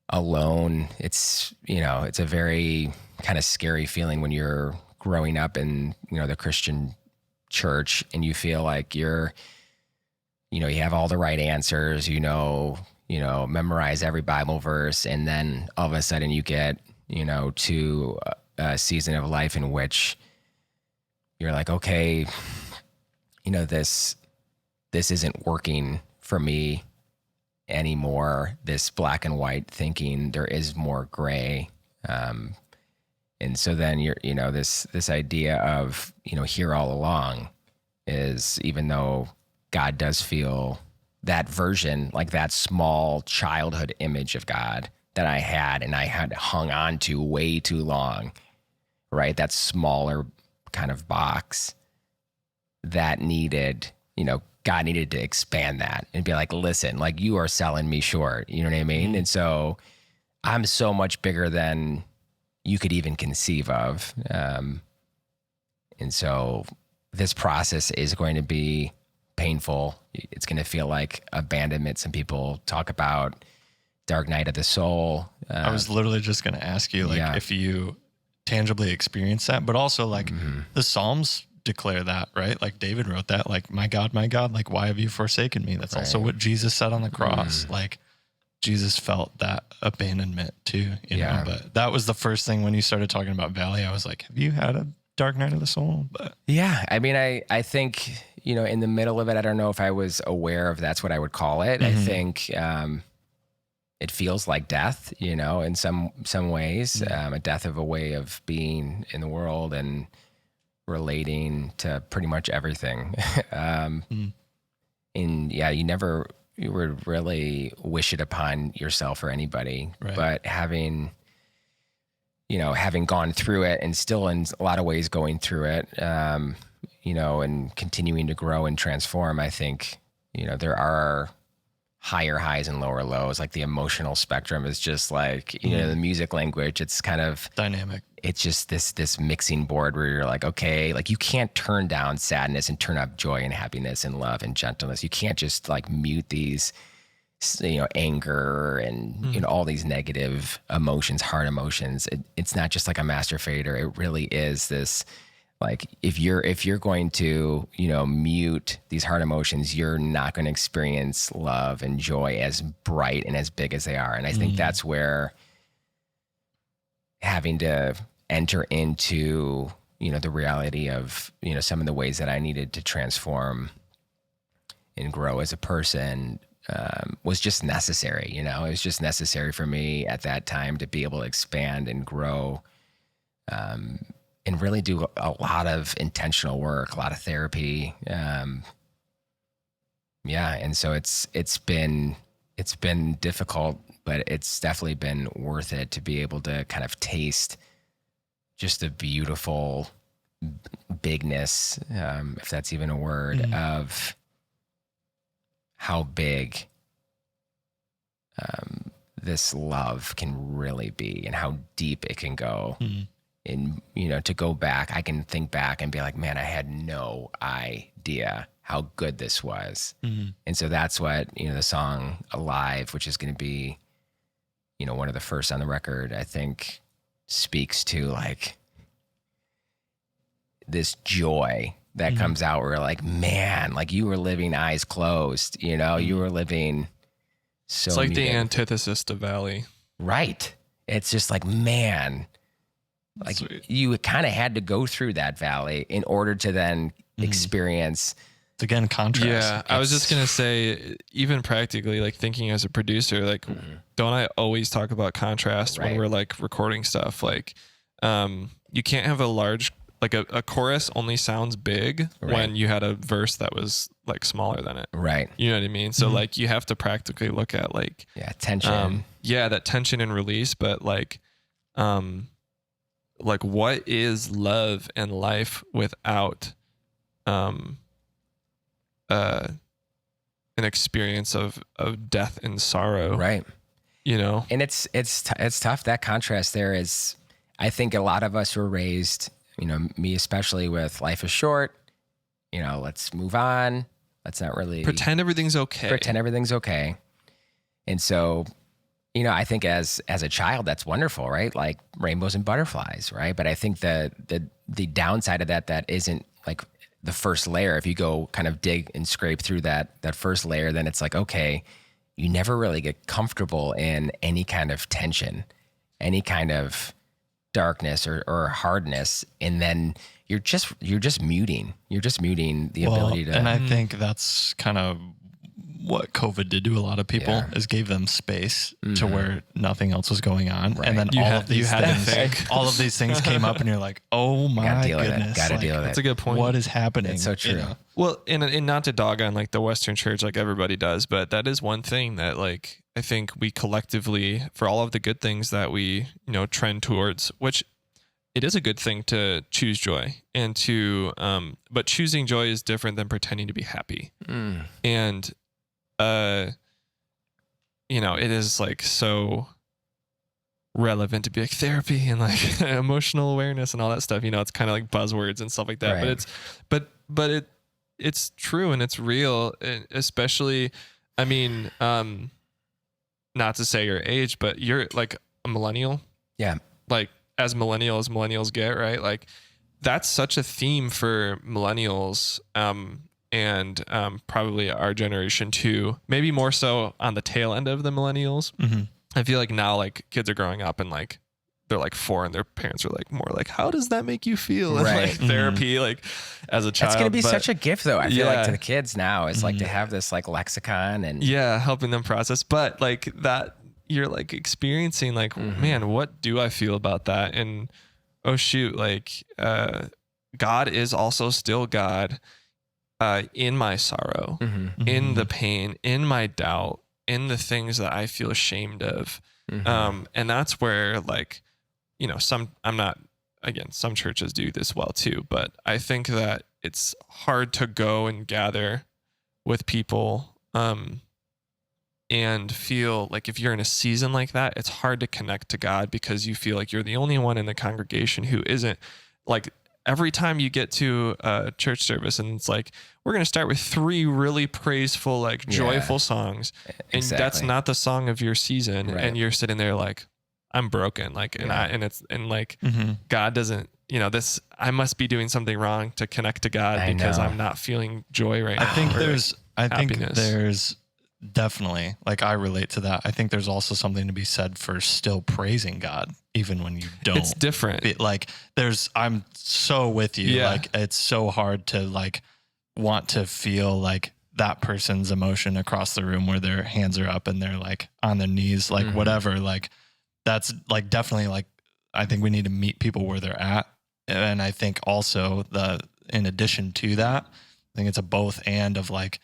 alone. It's a very kind of scary feeling when you're growing up in, the Christian church and you feel like you have all the right answers, memorize every Bible verse. And then all of a sudden you get, to a season of life in which you're like, okay, this isn't working for me anymore. This black and white thinking, there is more gray. And so then you're, this idea of, here all along is, even though God does feel that version, like that small childhood image of God that I had and I had hung on to way too long, right? That smaller kind of box that needed, God needed to expand that and be like, listen, like you are selling me short. You know what I mean? And so I'm so much bigger than you could even conceive of. And so this process is going to be painful. It's going to feel like abandonment. Some people talk about dark night of the soul. I was literally just going to ask you, if you tangibly experience that, but also the Psalms declare that, right? Like David wrote that, like, my God, like, why have you forsaken me? That's also what Jesus said on the cross. Like Jesus felt that abandonment too, know, but that was the first thing when you started talking about Valley. I was like, have you had a dark night of the soul? But yeah, I mean, I think, in the middle of it, I don't know if I was aware of that's what I would call it. I think, it feels like death, in some ways, a death of a way of being in the world and relating to pretty much everything. And you would really wish it upon yourself or anybody, right. But having gone through it and still in a lot of ways going through it, and continuing to grow and transform, I think, there are higher highs and lower lows. Like the emotional spectrum is just like, the music language, it's kind of dynamic. It's just this mixing board where you're like, okay, like you can't turn down sadness and turn up joy and happiness and love and gentleness. You can't just like mute these, anger and, all these negative emotions, hard emotions. It's not just like a master fader. It really is this, like, if you're going to, mute these hard emotions, you're not going to experience love and joy as bright and as big as they are. And I think that's where having to enter into, the reality of, some of the ways that I needed to transform and grow as a person was just necessary. It was just necessary for me at that time to be able to expand and grow, and really do a lot of intentional work, a lot of therapy. And so it's been difficult, but it's definitely been worth it to be able to kind of taste just the beautiful bigness, if that's even a word, of how big this love can really be and how deep it can go. And, to go back, I can think back and be like, man, I had no idea how good this was. And so that's what, the song Alive, which is going to be, one of the first on the record, I think speaks to like this joy that comes out where like, man, like you were living eyes closed, you were living so it's like muted. the antithesis to Valley. Right. It's just like, man, like Sweet. You kind of had to go through that valley in order to then experience. It's again contrast. Yeah, I was just gonna say, even practically, like thinking as a producer, like don't I always talk about contrast when we're like recording stuff? Like, you can't have a large, like a chorus only sounds big when you had a verse that was like smaller than it. Right. You know what I mean? So like you have to practically look at like tension. That tension and release, but like what is love and life without an experience of death and sorrow. Right. You know? And it's tough. That contrast there is, I think a lot of us were raised, me especially, with life is short, let's move on. Let's not really Pretend everything's okay. And so, I think as a child, that's wonderful, right? Like rainbows and butterflies, right? But I think the downside of that isn't like the first layer. If you go kind of dig and scrape through that first layer, then it's like, okay, you never really get comfortable in any kind of tension, any kind of darkness or hardness. And then you're just muting. You're just muting the ability to. And I think that's kind of what COVID did to a lot of people, is gave them space to where nothing else was going on. Right. And then all of these things came up and you're like, oh my goodness. Gotta deal with it. That's a good point. What is happening? It's so true. Well, and not to dog on like the Western church, like everybody does, but that is one thing that like, I think we collectively, for all of the good things that we, trend towards, which it is a good thing to choose joy and to, but choosing joy is different than pretending to be happy. And, it is like so relevant to be like therapy and like emotional awareness and all that stuff. It's kind of like buzzwords and stuff like that, right. but it's true and it's real, especially, not to say your age, but you're like a millennial. Yeah. Like as millennials get, right? Like that's such a theme for millennials. And probably our generation too, maybe more so on the tail end of the millennials. Mm-hmm. I feel like now like kids are growing up and like they're like 4 and their parents are like more like, how does that make you feel? And right. like therapy, like as a child. That's going to be such a gift though. I feel like to the kids now, it's like to have this like lexicon and helping them process. But like that you're like experiencing like, man, what do I feel about that? And oh shoot, like God is also still God. In my sorrow, in the pain, in my doubt, in the things that I feel ashamed of. And that's where like, some churches do this well too, but I think that it's hard to go and gather with people, and feel like if you're in a season like that, it's hard to connect to God because you feel like you're the only one in the congregation who isn't like. Every time you get to a church service and it's like, we're going to start with 3 really praiseful, like joyful songs. And that's not the song of your season. Right. And you're sitting there like, I'm broken. Like, God doesn't, I must be doing something wrong to connect to God because I'm not feeling joy right now. I think there's definitely, like I relate to that. I think there's also something to be said for still praising God, even when you don't. It's different. I'm so with you. Yeah. Like it's so hard to like want to feel like that person's emotion across the room where their hands are up and they're like on their knees, like whatever. Like that's like definitely like, I think we need to meet people where they're at. And I think also in addition to that, I think it's a both and of like,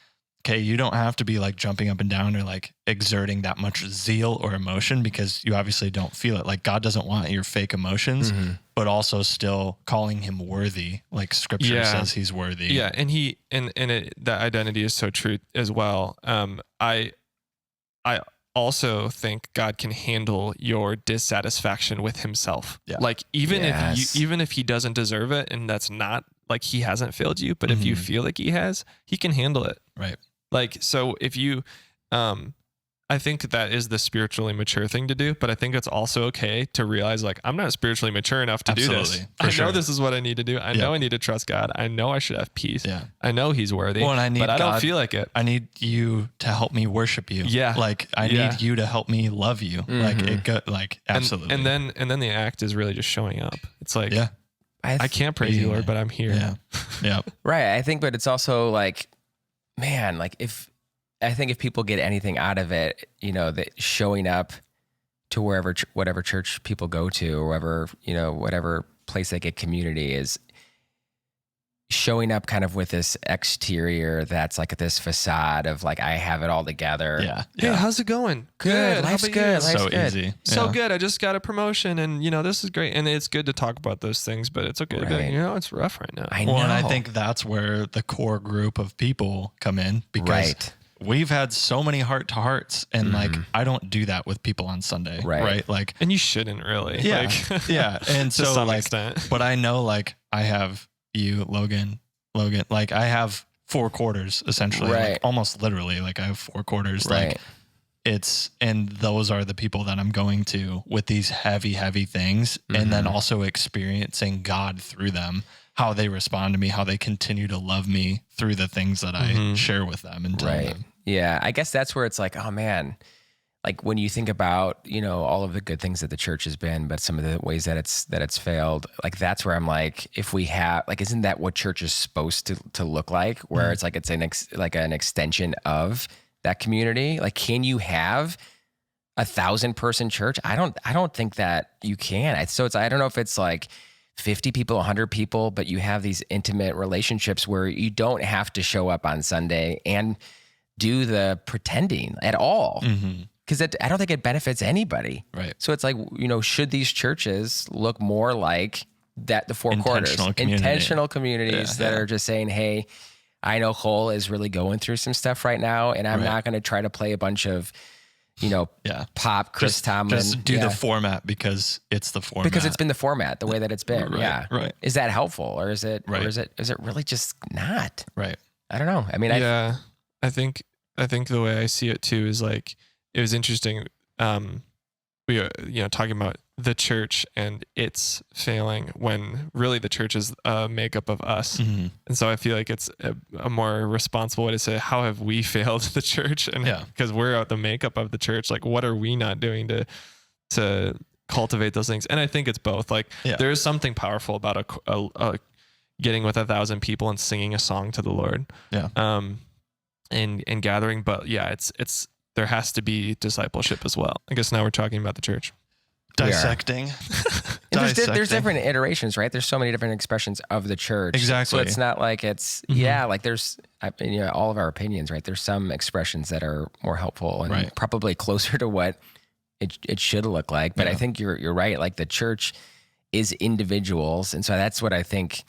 okay, you don't have to be like jumping up and down or like exerting that much zeal or emotion because you obviously don't feel it. Like God doesn't want your fake emotions, but also still calling him worthy. Like scripture says he's worthy. Yeah. And that identity is so true as well. I also think God can handle your dissatisfaction with himself. Yeah. Like even if he doesn't deserve it and that's not like he hasn't failed you, but if you feel like he has, he can handle it. Right. Like, so if you, I think that is the spiritually mature thing to do, but I think it's also okay to realize like, I'm not spiritually mature enough to do this. I know this is what I need to do. I know I need to trust God. I know I should have peace. Yeah. I know he's worthy, but I don't feel like it. I need you to help me worship you. Yeah. Like I need you to help me love you. Like absolutely. And then the act is really just showing up. It's like, I can't praise you, Lord, but I'm here. Yeah. Yeah. Right. I think, but it's also like, man, like if people get anything out of it, that showing up to whatever church people go to or whatever place they get community is showing up kind of with this exterior that's like this facade of like, I have it all together. Yeah. Hey, how's it going? Good. Life's good. Life's so good. Easy. So good. I just got a promotion and this is great. And it's good to talk about those things, but it's okay. Right. It's rough right now. I know. And I think that's where the core group of people come in because we've had so many heart to hearts, and like I don't do that with people on Sunday, right? Like, and you shouldn't really. yeah, Like, yeah. And to so some like, extent. but I know like I have you, Logan, like I have 4 quarters essentially, like almost literally, like I have 4 quarters, like and those are the people that I'm going to with these heavy things, and then also experiencing God through them, how they respond to me, how they continue to love me through the things that I share with them and tell them. Yeah. I guess that's where it's like, oh man, like when you think about, you know, all of the good things that the church has been, but some of the ways that it's failed, like that's where I'm like, if we have, like, isn't that what church is supposed to look like? Where it's like, it's an extension of that community. Like, can you have 1,000-person church? I don't think that you can. I don't know if it's like 50 people, 100 people, but you have these intimate relationships where you don't have to show up on Sunday and do the pretending at all. Because I don't think it benefits anybody. Right. So it's like, you know, should these churches look more like that, the 4 quarters, intentional communities that are just saying, hey, I know Cole is really going through some stuff right now, and I'm not going to try to play a bunch of, you know, pop Chris Tomlin. Just do the format because it's the format. Because it's been the format, the way that it's been. Right. Is that helpful, or is it really just not? Right. I don't know. I mean, I think the way I see it too is like, it was interesting. We are, you know, talking about the church and it's failing when really the church is a makeup of us. And so I feel like it's a more responsible way to say, how have we failed the church? And because we're the makeup of the church, like what are we not doing to cultivate those things? And I think it's both. Like there is something powerful about a getting with 1,000 people and singing a song to the Lord. And gathering, but it's there has to be discipleship as well. I guess now we're talking about the church. Dissecting. There's different iterations, right? There's so many different expressions of the church. Exactly. So it's not like it's, like there's, you know, all of our opinions, right? There's some expressions that are more helpful and probably closer to what it should look like. But I think you're right. Like the church is individuals. And so that's what I think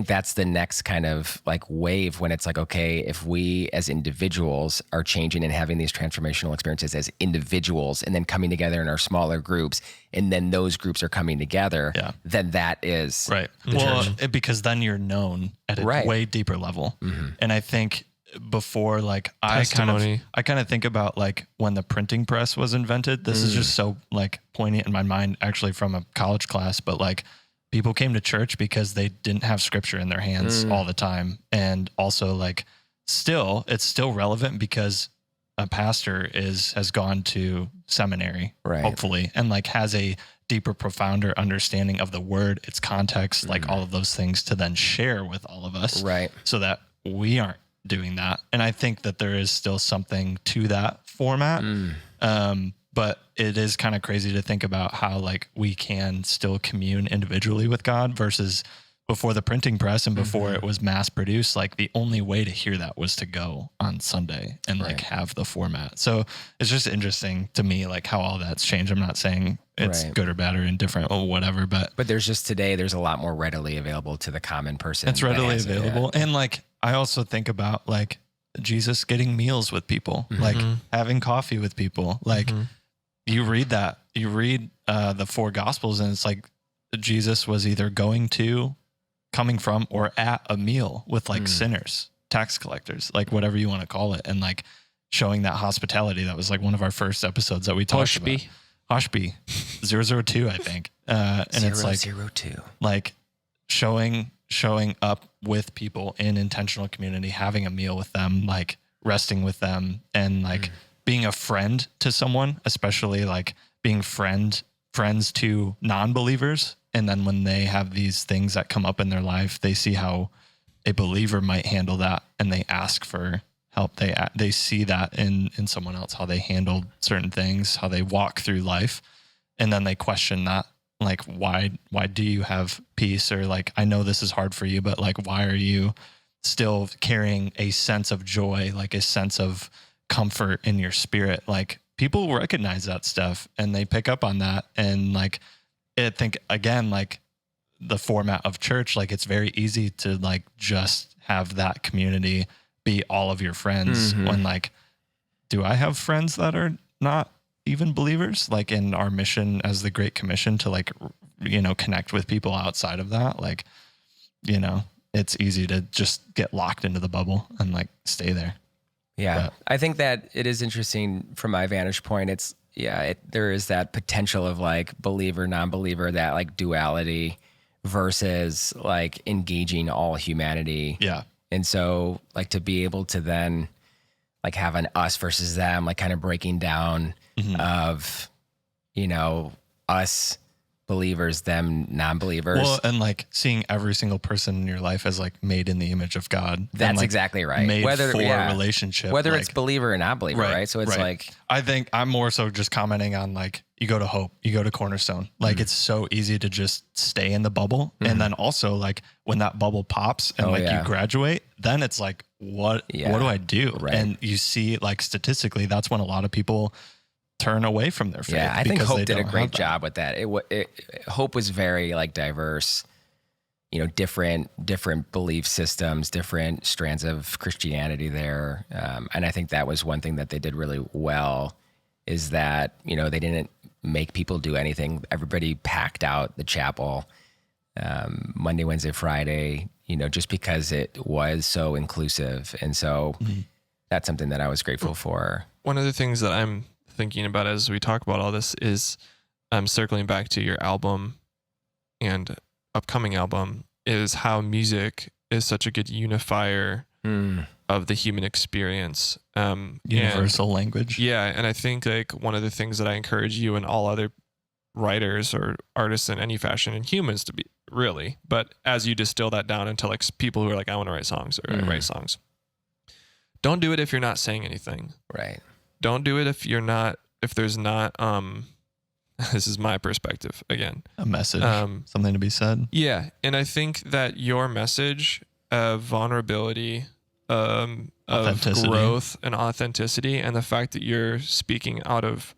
that's the next kind of like wave, when it's like, okay, if we as individuals are changing and having these transformational experiences as individuals and then coming together in our smaller groups, and then those groups are coming together, then that is because then you're known at a way deeper level. And I think before, like I kind of think about like when the printing press was invented. This is just so like poignant in my mind, actually, from a college class, but like people came to church because they didn't have scripture in their hands all the time. And also like it's still relevant because a pastor has gone to seminary, hopefully, and like has a deeper, profounder understanding of the word, its context, like all of those things to then share with all of us. So that we aren't doing that. And I think that there is still something to that format. But it is kind of crazy to think about how like we can still commune individually with God versus before the printing press and before it was mass produced. Like the only way to hear that was to go on Sunday and like have the format. So it's just interesting to me, like how all that's changed. I'm not saying it's good or bad or indifferent or whatever, but there's just today, there's a lot more readily available to the common person. It's readily available. And like, I also think about like Jesus getting meals with people, like having coffee with people, like, you read the 4 Gospels and it's like Jesus was either coming from, or at a meal with like sinners, tax collectors, like whatever you want to call it. And like showing that hospitality. That was like one of our first episodes that we talked about. Hoshby 002, I think. And it's like 002, like showing up with people in intentional community, having a meal with them, like resting with them, and like being a friend to someone, especially like being friends to non-believers. And then when they have these things that come up in their life, they see how a believer might handle that and they ask for help. They see that in someone else, how they handled certain things, how they walk through life. And then they question that, like, why do you have peace? Or like, I know this is hard for you, but like, why are you still carrying a sense of joy, like a sense of comfort in your spirit? Like people recognize that stuff and they pick up on that. And like, I think again, like the format of church, like it's very easy to like just have that community be all of your friends when like, do I have friends that are not even believers? Like in our mission as the Great Commission to like, you know, connect with people outside of that. Like, you know, it's easy to just get locked into the bubble and like stay there. Yeah. But I think that it is interesting from my vantage point. It's, there is that potential of like believer, non-believer, that like duality versus like engaging all humanity. yeah. And so like to be able to then like have an us versus them, like kind of breaking down of, you know, us believers, them non-believers. Well, and like seeing every single person in your life as like made in the image of God. That's and, like, exactly right. Made Whether for yeah. relationship. Whether like, it's believer or not believer, right? So it's like, I think I'm more so just commenting on like, you go to Hope, you go to Cornerstone. Like it's so easy to just stay in the bubble. And then also like when that bubble pops and you graduate, then it's like, what do I do? Right. And you see like statistically, that's when a lot of people turn away from their faith. Yeah, I think because Hope they did a don't great have that. job with that. Hope was very like diverse, you know, different belief systems, different strands of Christianity there. And I think that was one thing that they did really well, is that, you know, they didn't make people do anything. Everybody packed out the chapel Monday, Wednesday, Friday, you know, just because it was so inclusive. And so that's something that I was grateful for. One of the things that I'm thinking about as we talk about all this is circling back to your album and upcoming album, is how music is such a good unifier of the human experience. Universal language. Yeah. And I think like one of the things that I encourage you and all other writers or artists in any fashion and humans to be really, but as you distill that down into like people who are like, I want to write songs or I write songs. Don't do it if you're not saying anything. Right. Don't do it if there's not, this is my perspective again. A message, something to be said. Yeah. And I think that your message of vulnerability, of growth and authenticity, and the fact that you're speaking out of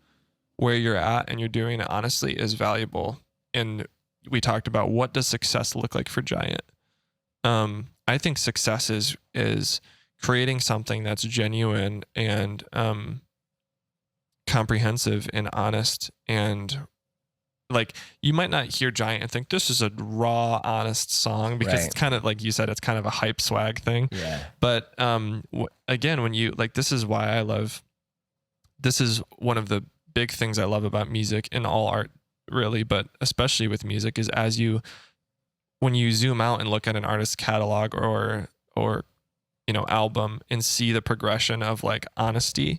where you're at and you're doing it honestly is valuable. And we talked about, what does success look like for Giant? I think success is creating something that's genuine and comprehensive and honest, and like you might not hear Giant and think this is a raw, honest song, because it's kind of like you said, it's kind of a hype swag thing. Yeah. But again, when you like, this is one of the big things I love about music and all art really, but especially with music, is when you zoom out and look at an artist's catalog or you know, album and see the progression of like honesty,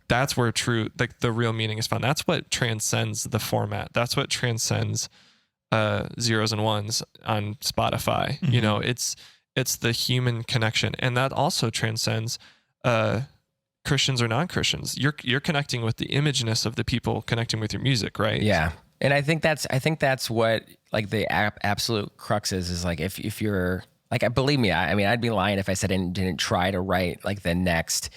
that's where the real meaning is found. That's what transcends the format. That's what transcends zeros and ones on Spotify. You know, it's the human connection, and that also transcends Christians or non-Christians. You're connecting with the imageness of the people connecting with your music, right? Yeah. And I think that's what like the absolute crux is like, if you're like, believe me, I mean, I'd be lying if I said I didn't try to write like the next,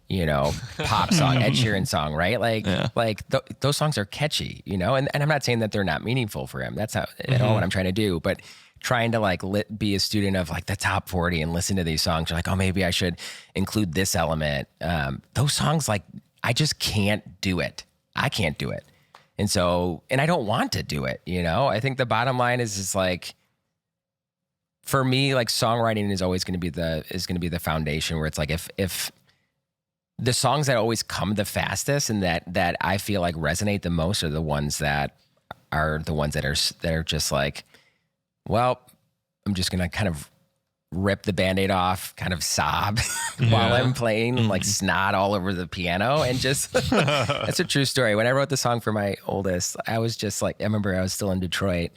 you know, pop song, Ed Sheeran song, right? Like, those songs are catchy, you know, and I'm not saying that they're not meaningful for him. That's not at all what I'm trying to do, but trying to like be a student of like the top 40 and listen to these songs. You're like, oh, maybe I should include this element. Those songs, like, I just can't do it. I can't do it. And so, and I don't want to do it, you know? I think the bottom line is like, for me, like songwriting is always going to be the foundation, where it's like, if the songs that always come the fastest and that I feel like resonate the most are the ones that are just like, well, I'm just going to kind of rip the Band-Aid off, kind of sob while I'm playing, like snot all over the piano. And just, that's a true story. When I wrote the song for my oldest, I was just like, I remember I was still in Detroit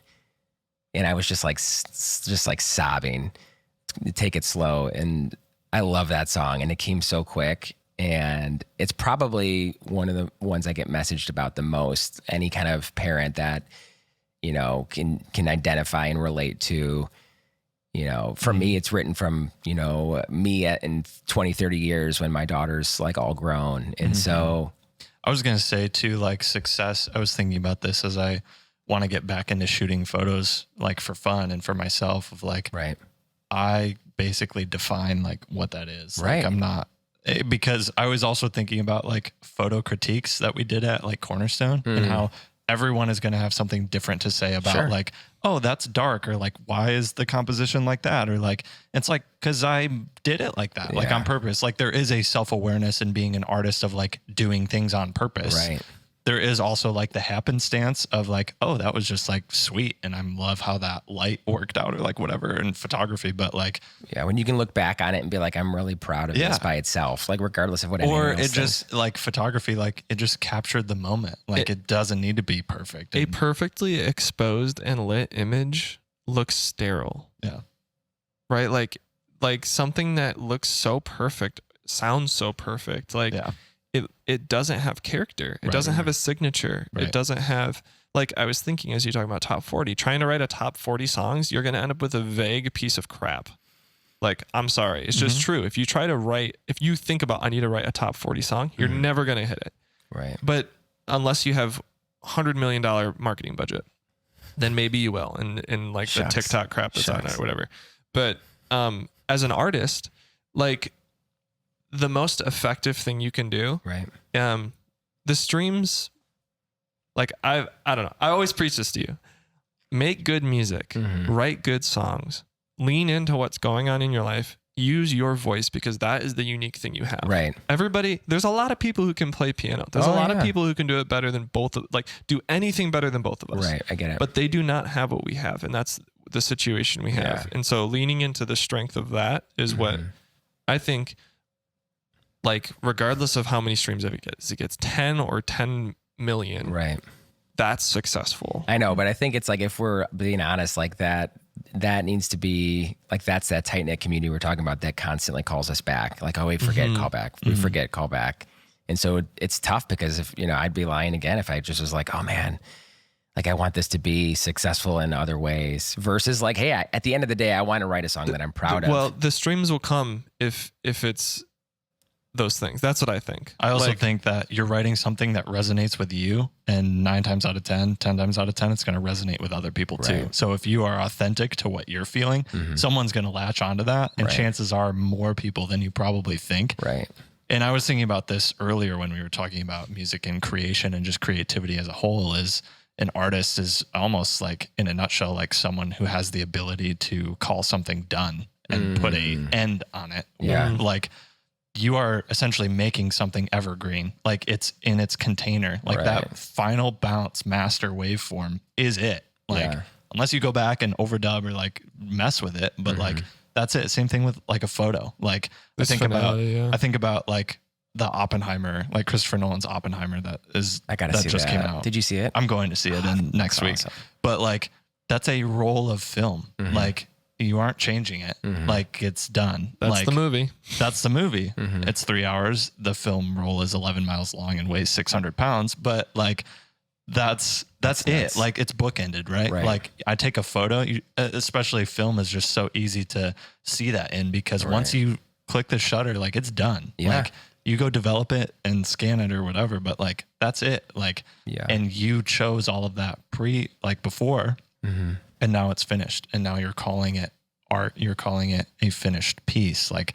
and I was just like sobbing, take it slow. And I love that song, and it came so quick. And it's probably one of the ones I get messaged about the most. Any kind of parent that, you know, can identify and relate to, you know, for me, it's written from, you know, me in 20, 30 years when my daughter's like all grown. And so I was going to say too, like success. I was thinking about this as I want to get back into shooting photos, like for fun and for myself, of like, right. I basically define like what that is. Right. Like I'm not, because I was also thinking about like photo critiques that we did at like Cornerstone and how everyone is going to have something different to say about like, oh, that's dark, or like, why is the composition like that? Or like, it's like, cause I did it like that, like on purpose. Like there is a self-awareness in being an artist of like doing things on purpose. Right. There is also like the happenstance of like, oh, that was just like sweet. And I love how that light worked out or like whatever in photography. But like, yeah, when you can look back on it and be like, I'm really proud of this by itself, like regardless of what anyone or else it thinks. just like photography, like it just captured the moment. Like it doesn't need to be perfect. A And, perfectly exposed and lit image looks sterile. yeah. Right? Like something that looks so perfect sounds so perfect. Like it doesn't have character. It doesn't have a signature. Right. It doesn't have, like I was thinking as you talk about top 40, trying to write a top 40 songs, you're going to end up with a vague piece of crap. Like, I'm sorry. It's just true. If you try to write, if you think about, I need to write a top 40 song, you're never going to hit it. Right. But unless you have $100 million marketing budget, then maybe you will. And like the TikTok crap that's on there or whatever. But as an artist, like the most effective thing you can do, Right. The streams, like I don't know. I always preach this to you. Make good music, write good songs, lean into what's going on in your life, use your voice, because that is the unique thing you have. Right. Everybody, there's a lot of people who can play piano. There's a lot of people who can do it better than both of, like do anything better than both of us. Right. I get it. But they do not have what we have. And that's the situation we have. Yeah. And so leaning into the strength of that is what I think, like, regardless of how many streams it gets 10 or 10 million. Right. That's successful. I know, but I think it's like, if we're being honest, like that needs to be like, that's that tight knit community we're talking about that constantly calls us back. Like, oh, we forget, call back. We forget, call back. And so it's tough, because if, I'd be lying again if I just was like, oh man, like I want this to be successful in other ways, versus like, hey, at the end of the day, I want to write a song that I'm proud of. Well, the streams will come if it's those things. That's what I think. I also think that you're writing something that resonates with you, and 10 times out of 10, it's going to resonate with other people too. Right. So if you are authentic to what you're feeling, someone's going to latch onto that, and chances are more people than you probably think. Right. And I was thinking about this earlier when we were talking about music and creation and just creativity as a whole. Is an artist is almost like, in a nutshell, like someone who has the ability to call something done and put a end on it. Yeah. Like, you are essentially making something evergreen. Like, it's in its container. Like that final bounce master waveform is it. Like, unless you go back and overdub or like mess with it, but like that's it. Same thing with like a photo. Like I think about like the Oppenheimer, like Christopher Nolan's Oppenheimer that just came out. Did you see it? I'm going to see it in next week. Awesome. But like, that's a roll of film. Like, you aren't changing it. Like, it's done. That's like, the movie. That's the movie. It's 3 hours. The film roll is 11 miles long and weighs 600 pounds. But like, that's it. Nuts. Like, it's bookended, right? Like, I take a photo, especially film is just so easy to see that in, because once you click the shutter, like, it's done. Yeah. Like, you go develop it and scan it or whatever, but like, that's it. Like, and you chose all of that before. And now it's finished. And now you're calling it art. You're calling it a finished piece. Like,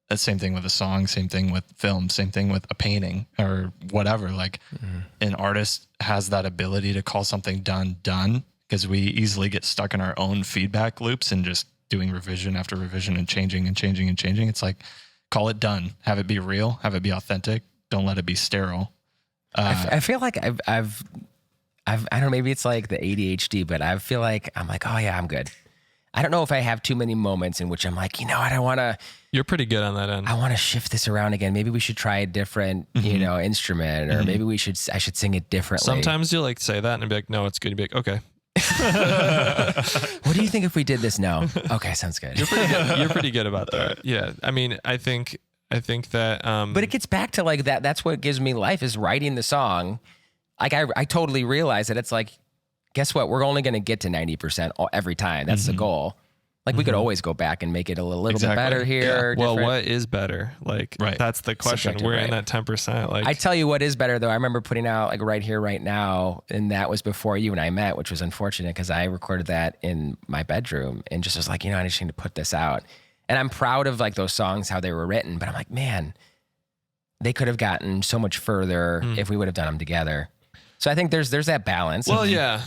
the same thing with a song, same thing with film, same thing with a painting or whatever. Like, an artist has that ability to call something done, because we easily get stuck in our own feedback loops and just doing revision after revision and changing and changing and changing. It's like, call it done. Have it be real. Have it be authentic. Don't let it be sterile. I feel like I've I don't know, maybe it's like the ADHD, but I feel like I'm like, oh yeah, I'm good. I don't know if I have too many moments in which I'm like, I want to. You're pretty good on that end. I want to shift this around again. Maybe we should try a different, instrument, or maybe I should sing it differently. Sometimes you'll like say that and be like, no, it's good. You'd be like, okay. What do you think if we did this? No. Okay, sounds good. You're pretty good about that. Yeah. I mean, I think that. But it gets back to like that. That's what gives me life, is writing the song. Like I totally realize that it's like, guess what? We're only going to get to 90% every time. That's the goal. Like, we could always go back and make it a little bit better here. Yeah. Well, what is better? Like, that's the question. We're in that 10%. Like, I tell you what is better though. I remember putting out like Right Here, Right Now, and that was before you and I met, which was unfortunate because I recorded that in my bedroom and just was like, I just need to put this out. And I'm proud of like those songs, how they were written, but I'm like, man, they could have gotten so much further if we would have done them together. So I think there's that balance. Well, yeah.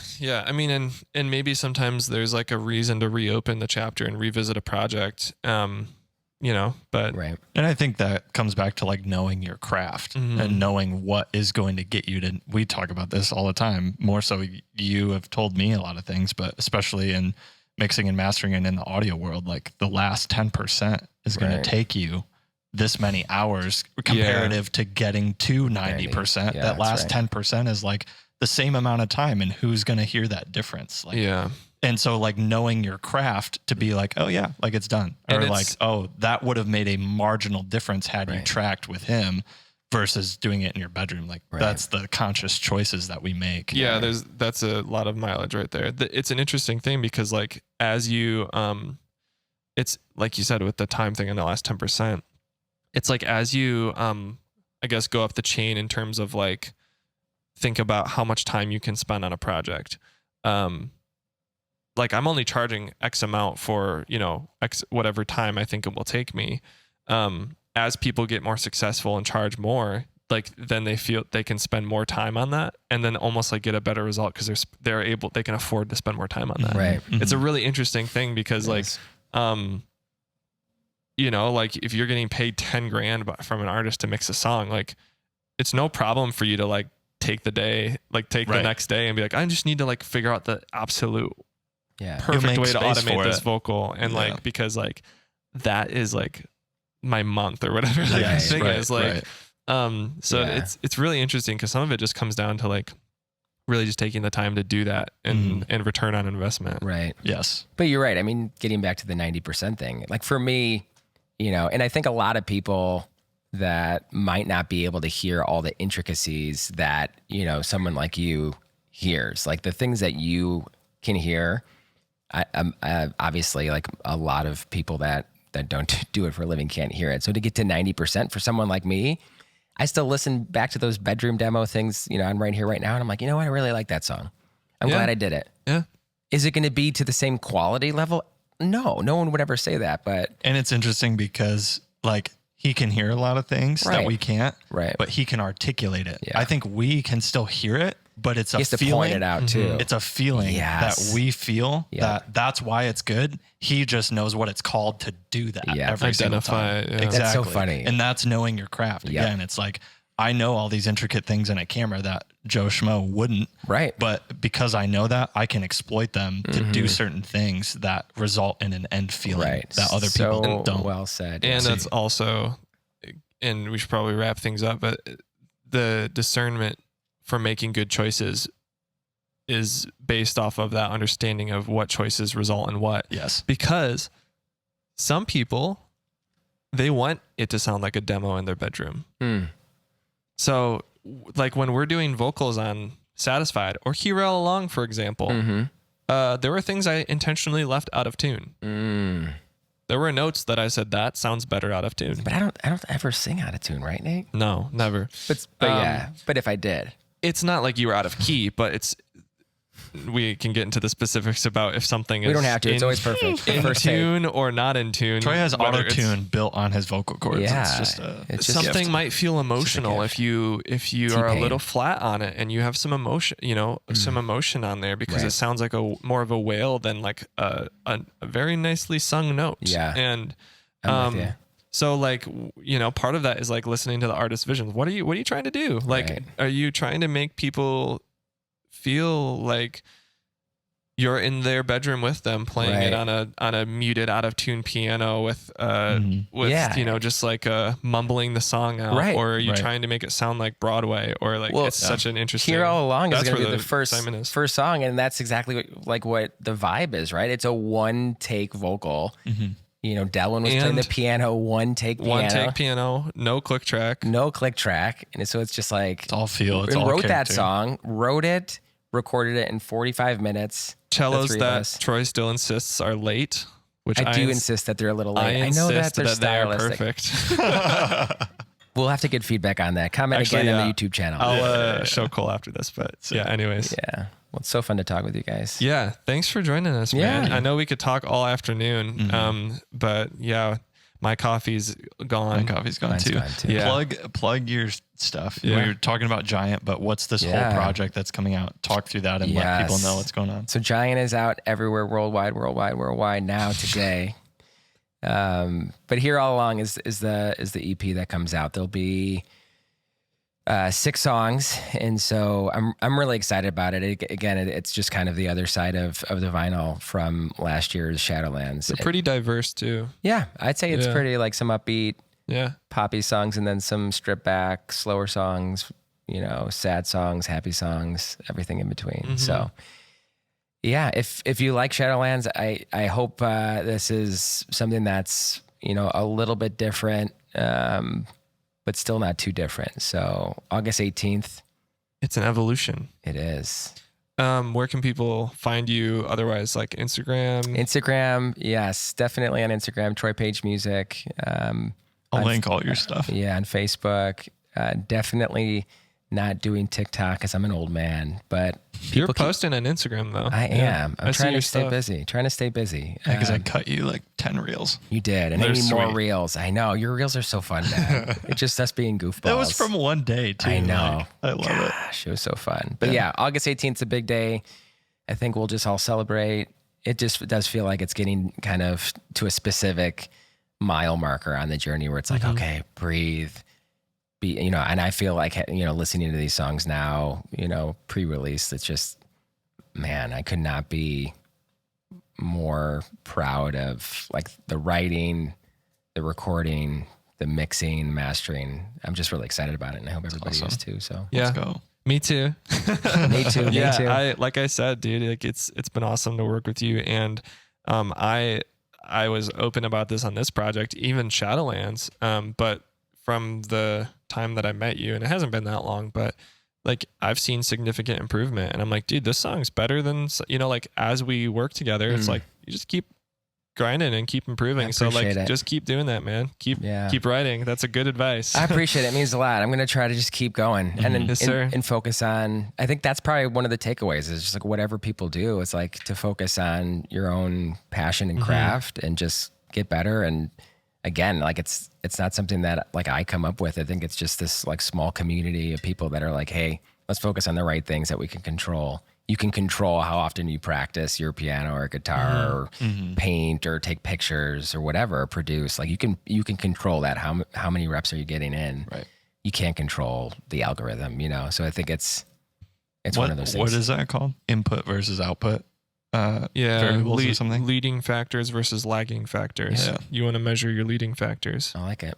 I mean, and maybe sometimes there's like a reason to reopen the chapter and revisit a project, but right. And I think that comes back to like knowing your craft and knowing what is going to get you to, we talk about this all the time, more so you have told me a lot of things, but especially in mixing and mastering and in the audio world, like the last 10% is going to take you this many hours comparative to getting to 90%. Yeah, that last 10% is like the same amount of time, and who's going to hear that difference? Like, and so like knowing your craft to be like, oh yeah, like it's done. Or like, oh, that would have made a marginal difference had you tracked with him versus doing it in your bedroom. Like that's the conscious choices that we make. Yeah. That's a lot of mileage right there. It's an interesting thing because like, as you, it's like you said, with the time thing in the last 10%, it's like, as you, I guess, go up the chain in terms of like, think about how much time you can spend on a project. Like I'm only charging X amount for, X whatever time I think it will take me. As people get more successful and charge more, like then they feel they can spend more time on that and then almost like get a better result because they can afford to spend more time on that. Right. It's a really interesting thing because like, like if you're getting paid 10 grand from an artist to mix a song, like it's no problem for you to like take the day, like take the next day and be like, I just need to like figure out the absolute perfect way to automate this vocal. And like, because like that is like my month or whatever the thing is like, so it's really interesting because some of it just comes down to like really just taking the time to do that and return on investment. Right. Yes. But you're right. I mean, getting back to the 90% thing, like for me, and I think a lot of people that might not be able to hear all the intricacies that, someone like you hears, like the things that you can hear. I obviously like a lot of people that don't do it for a living can't hear it. So to get to 90% for someone like me, I still listen back to those bedroom demo things, I'm right here right now. And I'm like, you know what? I really like that song. I'm glad I did it. Yeah. Is it going to be to the same quality level? No one would ever say that, and it's interesting because like he can hear a lot of things that we can't, but he can articulate it. Yeah. I think we can still hear it, but it's a feeling. To point it out too. It's a feeling that we feel that's why it's good. He just knows what it's called to do that every single time. Yeah. Exactly. That's so funny. And that's knowing your craft. Again, it's like, I know all these intricate things in a camera that Joe Schmo wouldn't. Right. But because I know that, I can exploit them to do certain things that result in an end feeling that other people don't. Well said. And that's also, and we should probably wrap things up, but the discernment for making good choices is based off of that understanding of what choices result in what. Yes. Because some people, they want it to sound like a demo in their bedroom. So like when we're doing vocals on Satisfied or Hear All Along, for example, there were things I intentionally left out of tune. There were notes that I said, that sounds better out of tune. But I don't ever sing out of tune, right, Nate? No, never. But but if I did. It's not like you were out of key, but we can get into the specifics about if something is. We don't have to. It's always perfect. In tune or not in tune. Troy has auto tune built on his vocal cords. Yeah, it's just something might feel emotional if you are a little flat on it and you have some emotion, some emotion on there because it sounds like more of a wail than like a very nicely sung note. Yeah, and so like part of that is like listening to the artist's visions. What are you trying to do? Like, are you trying to make people feel like you're in their bedroom with them playing it on a muted out of tune piano with just like mumbling the song out, or are you trying to make it sound like Broadway or like it's such an interesting. Hear All Along is going to be the first song, and that's exactly what the vibe is, right? It's a one take vocal. Delwyn was playing the piano, one take piano, no click track, and so it's just like it's all feel. It's all character. That song, wrote it, recorded it in 45 minutes. Cellos that Troy still insists are late, which I do insist that they're a little late. I know that they're stylistic. Perfect. We'll have to get feedback on that. Comment again on the YouTube channel. I'll show Cole after this, but anyways. Yeah. Well, it's so fun to talk with you guys. Yeah. Thanks for joining us, man. Yeah. I know we could talk all afternoon. But yeah, my coffee's gone. My coffee's gone Mine's too. gone too. Yeah. Plug your stuff. Yeah. We were talking about Giant, but what's this whole project that's coming out? Talk through that and let people know what's going on. So Giant is out everywhere, worldwide now today. But here all along is the EP that comes out. There'll be 6 songs, and so I'm really excited about it. It's just kind of the other side of the vinyl from last year's Shadowlands. They're pretty diverse too. Yeah, I'd say it's pretty like some upbeat, poppy songs, and then some stripped back, slower songs. Sad songs, happy songs, everything in between. So. Yeah, if you like Shadowlands, I hope this is something that's a little bit different, but still not too different. So August 18th. It's an evolution. It is. Where can people find you otherwise, like Instagram? Instagram, yes, definitely on Instagram, Troy Page Music. I'll link all your stuff. Yeah, on Facebook. Definitely not doing TikTok because I'm an old man, but you're posting on Instagram though. I am. I'm trying to stay busy. Because I cut you like 10 reels. You did, and I need more reels. I know your reels are so fun, man. It's just us being goofballs. That was from one day too. I know. I love it. Gosh, it was so fun. But yeah, August 18th is a big day. I think we'll just all celebrate. It just does feel like it's getting kind of to a specific mile marker on the journey where it's like, okay, breathe. And I feel like, listening to these songs now, pre-release, it's just, man, I could not be more proud of like the writing, the recording, the mixing, mastering. I'm just really excited about it, and I hope everybody is too. So let's go. Me too. Me too. Like I said, dude, like it's been awesome to work with you, and I was open about this on this project, even Shadowlands, but from the time that I met you, and it hasn't been that long, but like I've seen significant improvement, and I'm like, dude, this song's better than, like as we work together, it's like, you just keep grinding and keep improving. So like, just keep doing that, man. Keep writing. That's a good advice. I appreciate it. It means a lot. I'm going to try to just keep going and focus on, I think that's probably one of the takeaways is just like whatever people do, it's like to focus on your own passion and craft and just get better. And again, like it's not something that like I come up with. I think it's just this like small community of people that are like, hey, let's focus on the right things that we can control. You can control how often you practice your piano or guitar or paint or take pictures or whatever, or produce. Like you can control that. How many reps are you getting in? Right. You can't control the algorithm, So I think it's one of those things. What is that called? Input versus output. Variables or something. Leading factors versus lagging factors. Yeah. You want to measure your leading factors. I like it.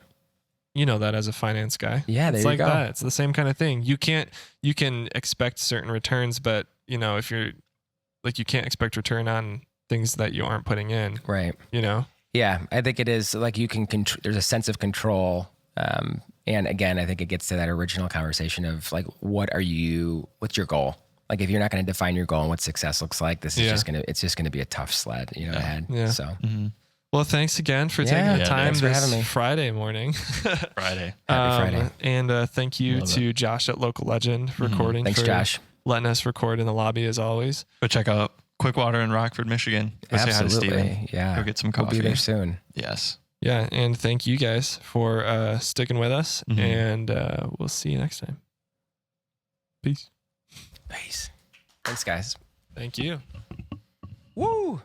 You know that as a finance guy. Yeah, there it's you like go. that. It's the same kind of thing. You can expect certain returns, but if you're like, you can't expect return on things that you aren't putting in. Right. Yeah, I think it is like you can there's a sense of control. And again, I think it gets to that original conversation of like, what's your goal? Like if you're not going to define your goal and what success looks like, it's just going to be a tough sled, ahead. Yeah. So, well, thanks again for taking the time this Friday morning. Friday. Happy Friday. And thank you to Josh at Local Legend for recording. Thanks, Josh. Letting us record in the lobby as always. Go check out Quickwater in Rockford, Michigan. Go say hi to Steven. Yeah. Go get some coffee. We'll be there soon. Yes. Yeah. And thank you guys for sticking with us. And we'll see you next time. Peace. Peace. Thanks, guys. Thank you. Woo!